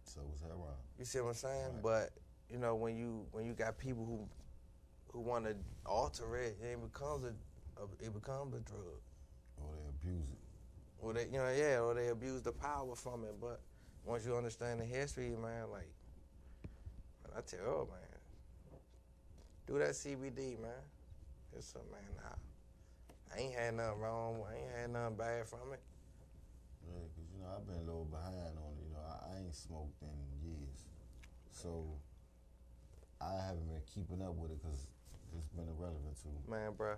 So was heroin. You see what I'm saying? Right. But you know, when you got people who want to alter it, it becomes a drug. Or they abuse it. Or they abuse the power from it. But once you understand the history, man, like I tell you, man, do that CBD, man. It's I ain't had nothing wrong. I ain't had nothing bad from it. Yeah, because know, I've been a little behind on it. You know, I ain't smoked in years, so I haven't been keeping up with it because it's been irrelevant to me. Man, bro,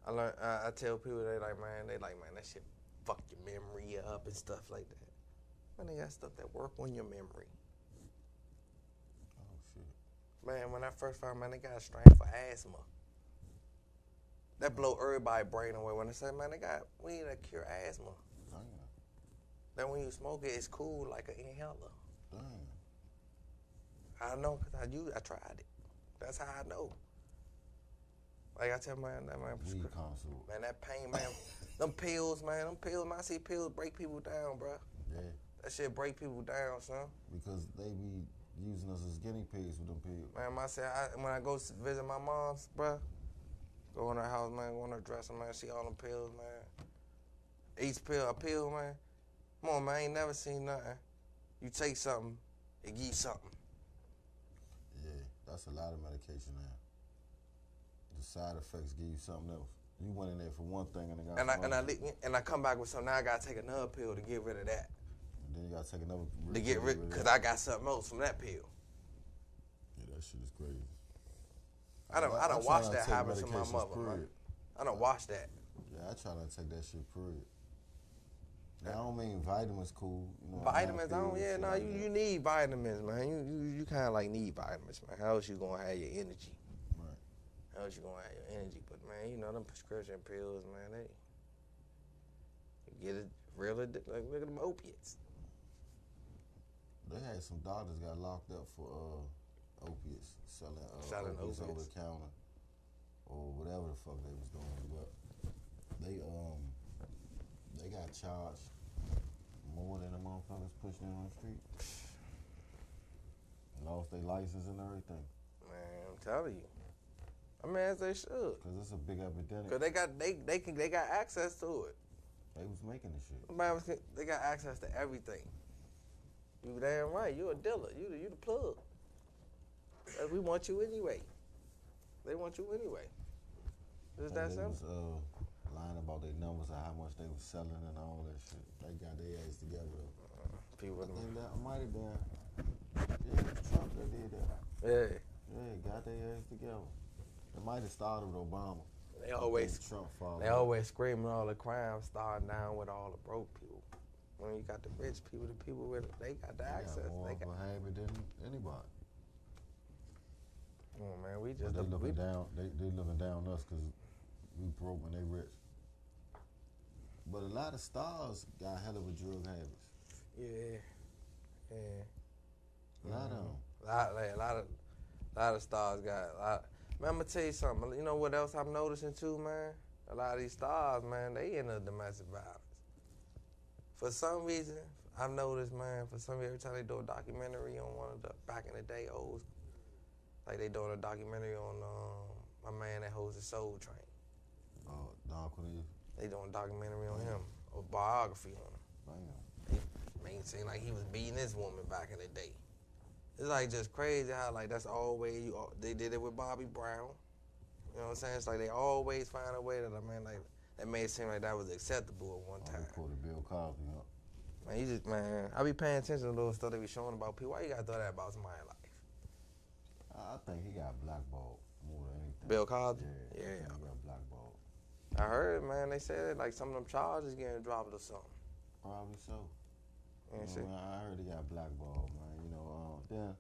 I tell people man, that shit fuck your memory up and stuff like that. Man, they got stuff that work on your memory. Oh shit. Man, when I first found, man, they got a strain for asthma. That blow everybody's brain away. When I say, man, they got weed that cure asthma. Damn. Then when you smoke it, it's cool like an inhaler. Damn. I know because I tried it. That's how I know. Like I tell man, that man, Weed console. man, that pain, man, them pills, man, I see pills break people down, bro. Yeah. That shit break people down, son. Because they be using us as guinea pigs with them pills. Man, when I go visit my mom's, bro, go in her house, man, go in her dresser, man, see all them pills, man. Each pill, a pill, man. Come on, man, I ain't never seen nothing. You take something, it give you something. Yeah, that's a lot of medication now. The side effects give you something else. You went in there for one thing and it got And I come back with something. Now I gotta take another pill to get rid of that. And then you gotta take another To get rid, because I got something else from that pill. Yeah, that shit is crazy. I don't watch that happen to my mother, man. I don't watch that. Yeah, I try not to take that shit, period. Now, I don't mean vitamins cool. You know, Vitamins, like you need vitamins, man. You kind of like need vitamins, man. How else you gonna have your energy? Right. How else you gonna have your energy? But man, you know them prescription pills, man. They get it real. Like look at them opiates. They had some doctors got locked up for opiates, selling opiates over the counter or whatever the fuck they was doing. But they got charged more than the motherfuckers pushing on the street. Lost their license and everything. Man, I'm telling you. I mean, as they should. Cause it's a big epidemic. Cause they got access to it. They was making the shit. Man, they got access to everything. You damn right. You a dealer. You the plug. We want you anyway. They want you anyway. It's that They simple. was lying about their numbers and how much they was selling and all that shit. They got their ass together. People, I think that might have been Trump that did that. yeah. Yeah, got their ass together. It might have started with Obama. They always Trump followed. They always screaming all the crime starting down with all the broke people. When you got the rich people, the people with it, they got the access. Got more of a habit than anybody. Oh man, we But just they looking down. They looking down us because we broke when they rich. But a lot of stars got hell of a drug habits. yeah. A lot of them. A lot of stars got a lot. Man, I'm gonna tell you something. You know what else I'm noticing too, man? A lot of these stars, man, they into domestic violence. For some reason, I've noticed, man. Every time they do a documentary on one of the back in the day old, like they doing a documentary on my man that holds the Soul Train. Oh, Don Cornelius. They doing a documentary on him, a biography on him. Damn. He made it seem like he was beating this woman back in the day. It's like just crazy how like that's always they did it with Bobby Brown. You know what I'm saying? It's like they always find a way that that made it seem like that was acceptable at one time. They quoted Bill Cosby, huh? Man, I be paying attention to those stuff they be showing about people. Why you gotta throw that about somebody's life? I think he got blackballed more than anything. Bill Cosby? Yeah. I think he got blackballed. I heard, man, they said like some of them charges getting dropped or something. Probably so. And shit. Man, I heard he got blackballed, man. You know, then,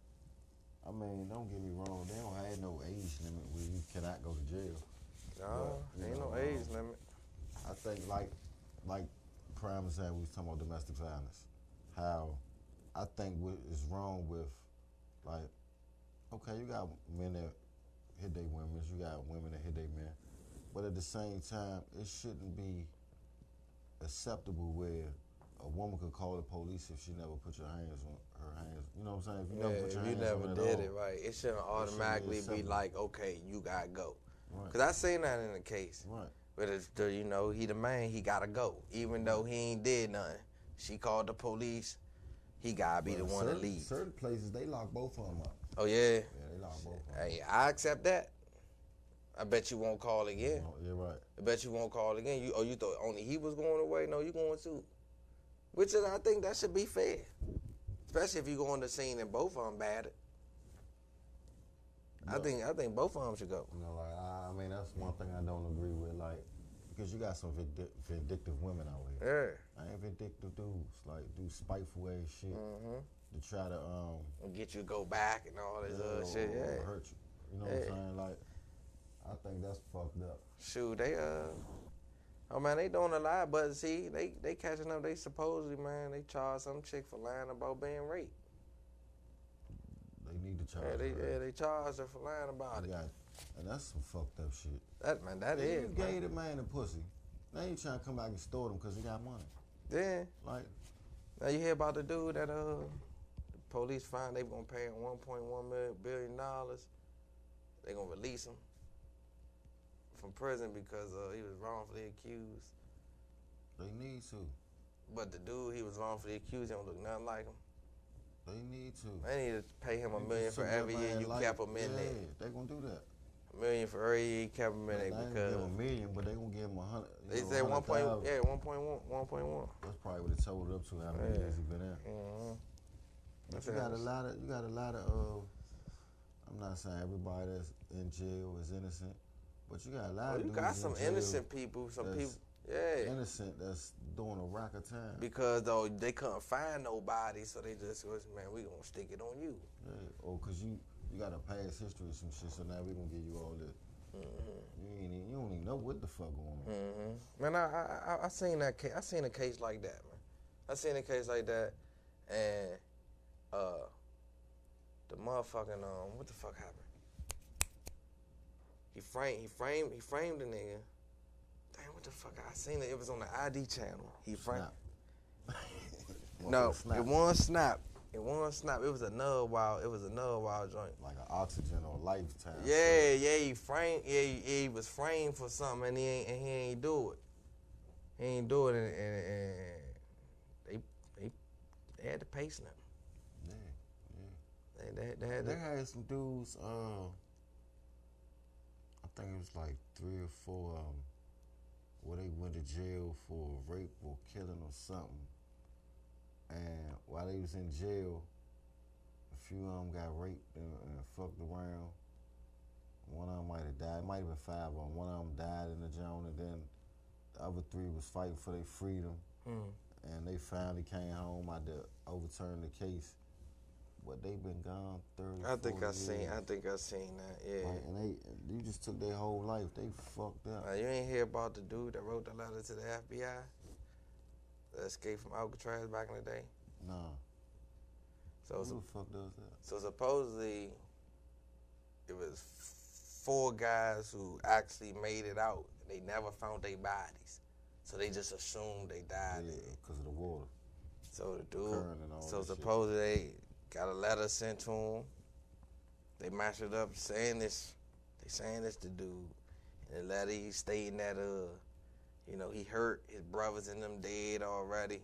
I mean, don't get me wrong. They don't have no age limit where you cannot go to jail. No, But, ain't no age limit. I think like Prime said, we was talking about domestic violence. How I think what is wrong with, like, okay, you got men that hit their women, you got women that hit their men, but at the same time, it shouldn't be acceptable where a woman could call the police if she never put your hands on her hands. You know what I'm saying? If you never put your hands on never it did at it all. right, it shouldn't automatically be like, okay, you gotta go. Right. Cause I seen that in the case. Right. But it's, you know, he the man, he gotta go. Even though he ain't did nothing. She called the police, he gotta be the one to leave. Certain places, they lock both of them up. Oh yeah? Yeah, they lock both of them Hey, I accept that. I bet you won't call again. up. Yeah, right. I bet you won't call again. You thought only he was going away? No, you going too. Which is, I think that should be fair. Especially if you go on the scene and both of them batted. I think both of them should go. You know, like I mean, that's one thing I don't agree with. Like, because you got some vindictive women out here. Yeah. I ain't vindictive dudes. Like, do spiteful ass shit to try to And get you to go back and all this other shit. or Yeah. hurt you. You know what I'm saying? Like, I think that's fucked up. Shoot, they oh man, they doing a lot, but see, they catching up. They supposedly, man, they charged some chick for lying about being raped. They need to charge. They charged her for lying about it. And that's some fucked up shit. That is. You gave the man a pussy. Now you trying to come back and store them because he got money. Yeah. Like, Now you hear about the dude that the police found they gonna pay him $1.1 billion. They gonna release him from prison because he was wrongfully accused. they need to. But the dude he was wrongfully accused, he don't look nothing like him. They need to. They need to pay him $1 You million can for sue that every year man you like- kept him in there. Yeah, they gonna do that. $1 million for every year you kept him in They there ain't gonna because give him $1 million, but they gonna give him 100. they said 1.1. Yeah, 1.1. That's probably what it totaled up to. How many Yeah. years he been in? Mm-hmm. But you got a lot of. I'm not saying everybody that's in jail is innocent, but you got a lot of. You dudes got in some jail innocent people. Some that's people. Yeah. innocent that's doing a rack of time. Because though they couldn't find nobody, so they just was, man, we gonna stick it on you. Yeah. Or cause you got a past history of some shit, so now we gonna give you all this. You don't even know what the fuck going on. Man, I seen that case. I seen a case like that, man. I seen a case like that, and the motherfucking what the fuck happened? He framed the nigga. Damn, what the fuck? I seen it. It was on the ID channel. He framed. Snap. No, Snap. it wasn't snap. It wasn't snap. It was another wild. It was another wild joint. Like an oxygen or lifetime. Yeah, he framed. Yeah, he was framed for something, and he ain't do it. He ain't do it, and they had to pay snap. Yeah. They had They to. had some dudes, I think it was like 3 or 4 where they went to jail for rape or killing or something. And while they was in jail, a few of them got raped and fucked around. One of them might have died. It might have been 5 of them. One of them died in the jail, and then the other 3 was fighting for their freedom. And they finally came home. I had to overturn the case. But they been gone 30, I think 40 I seen. years. I think I seen that. Yeah. Like, and you just took their whole life. They fucked up. You ain't hear about the dude that wrote the letter to the FBI that escaped from Alcatraz back in the day. Nah. So Who the fuck does that? So supposedly, it was 4 guys who actually made it out. They never found their bodies, so they just assumed they died. Yeah, because of the water. So the dude, Current and all so that shit. supposedly they got a letter sent to him. They matched it up saying this. They saying this to dude. In the letter he stating that he hurt his brothers and them dead already.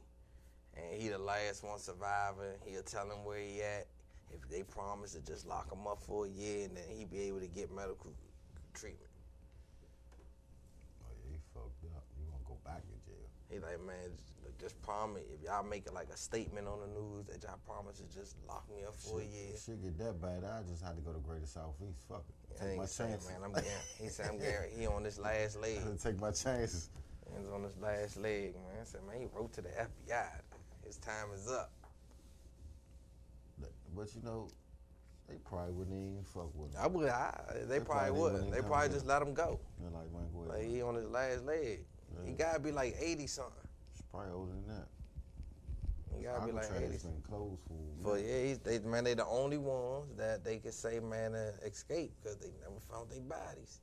And he the last one surviving. He'll tell him where he at. If they promise to just lock him up for a year, and then he be able to get medical treatment. Oh, yeah, he fucked up. You gonna go back to jail. He like, man, just promise. If y'all make it like a statement on the news that y'all promise to just lock me up for a year. Shit get that bad, I just had to go to Greater Southeast. Fuck it. I Take ain't my saying, chances. man, he said, I'm guaranteed he on this last leg. I had to take my chances. He's on this last leg, man. I said, man, he wrote to the FBI. His time is up. But they probably wouldn't even fuck with him. They probably would. They probably just let him go. They're like, man, go ahead. Like, he on his last leg. Yeah. He gotta be like 80 something. She's probably older than that. He gotta be like Alcatraz 80 been closed for For they the only ones that they could say, man, escape because they never found their bodies.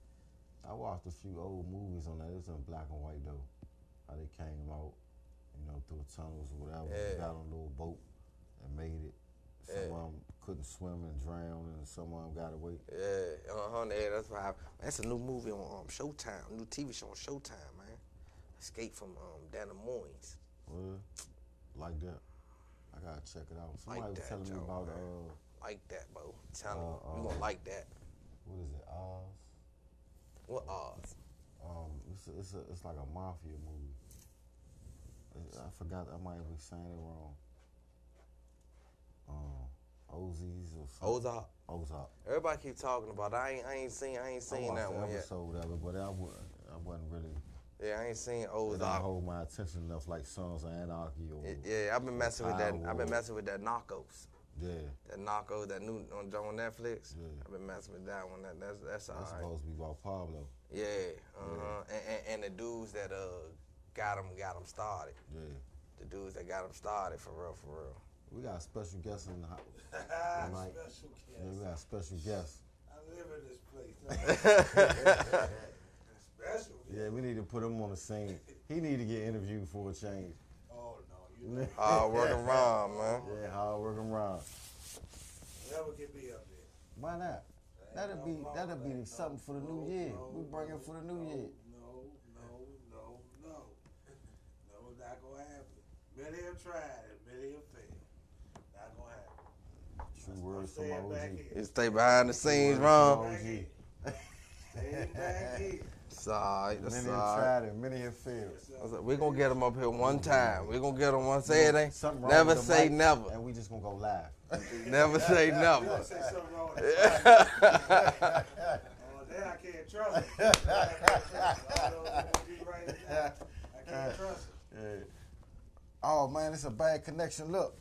I watched a few old movies on that. It was in black and white though. How they came out, through the tunnels or whatever. Yeah. Got on a little boat and made it. Some of them couldn't swim and drowned, and some of them got away. Yeah, that's why. That's a new movie on Showtime, new TV show on Showtime, man. Escape from Dan Des Moines. Well, like that. I gotta check it out. Somebody Like was that, telling me Joe, about man. Like that, bro. I'm telling you, you gonna like that. what is it? Oz. What Oz? It's like a mafia movie. I forgot. I might be saying it wrong. Ozies or something. Ozark. Everybody keep talking about it. I ain't seen that one yet. Episode of it, but I wasn't really. Yeah, I ain't seen It didn't Ozark. hold my attention enough like Sons of Anarchy or Yeah, I've been messing with that. I've been Power. messing with that Narcos. yeah. That Narcos, that new on Netflix. Yeah. I've been messing with that one. That's all That's right. supposed to be about Pablo. Yeah, and the dudes that got him started. Yeah. The dudes that got him started for real. We got a special guest in the house tonight. Special guest. Yeah, we got a special guest. I live in this place. Special. Yeah, we need to put him on the scene. He need to get interviewed for a change. Oh no, you know, Hard working Ron, man. Yeah, hard working Ron. never get me up there. Why not? That'll be something for the new year. We bring him for the new year. No, not gonna happen. Many have tried and many have failed. Not gonna happen. True words from Staying back OG. here. You stay behind the scenes, From Ron. OG. Staying back here. Sorry, that's Many have all right. tried and many have failed. We're gonna get him up here one time. We're gonna get him one. Say it ain't. Something wrong Never with the say mic, never. And we just gonna go live. Never say You never. gonna say something wrong with it. Oh, then I can't trust it. I can't trust it. Yeah. Oh man, it's a bad connection. Look.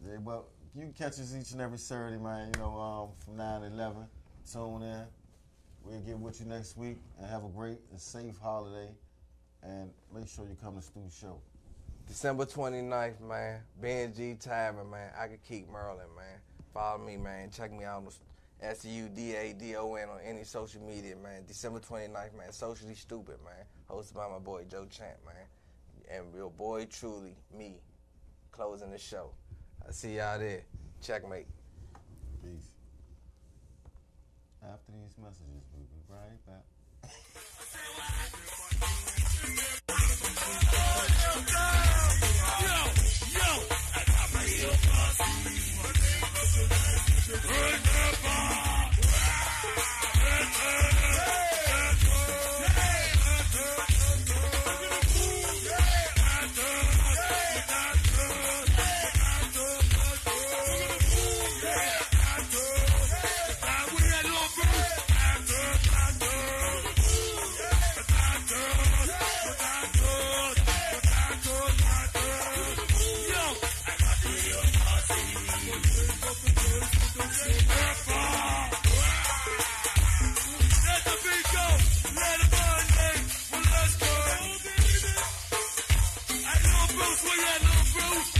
Yeah, but you can catch us each and every Saturday, man. You know, from 9 to 11. Tune in. We'll get with you next week and have a great and safe holiday. And make sure you come to Stu's show. December 29th, man. BNG Tavern, man. I can keep Merlin, man. Follow me, man. Check me out on SUDADON on any social media, man. December 29th, man. Socially Stupid, man. Hosted by my boy Joe Champ, man. And your boy truly, me, closing the show. I see y'all there. Checkmate. Peace. After these messages, we'll be right back. Let the beat go. Let it burn, well, let's go. Hey, Lil Bruce, where you at, Lil Bruce?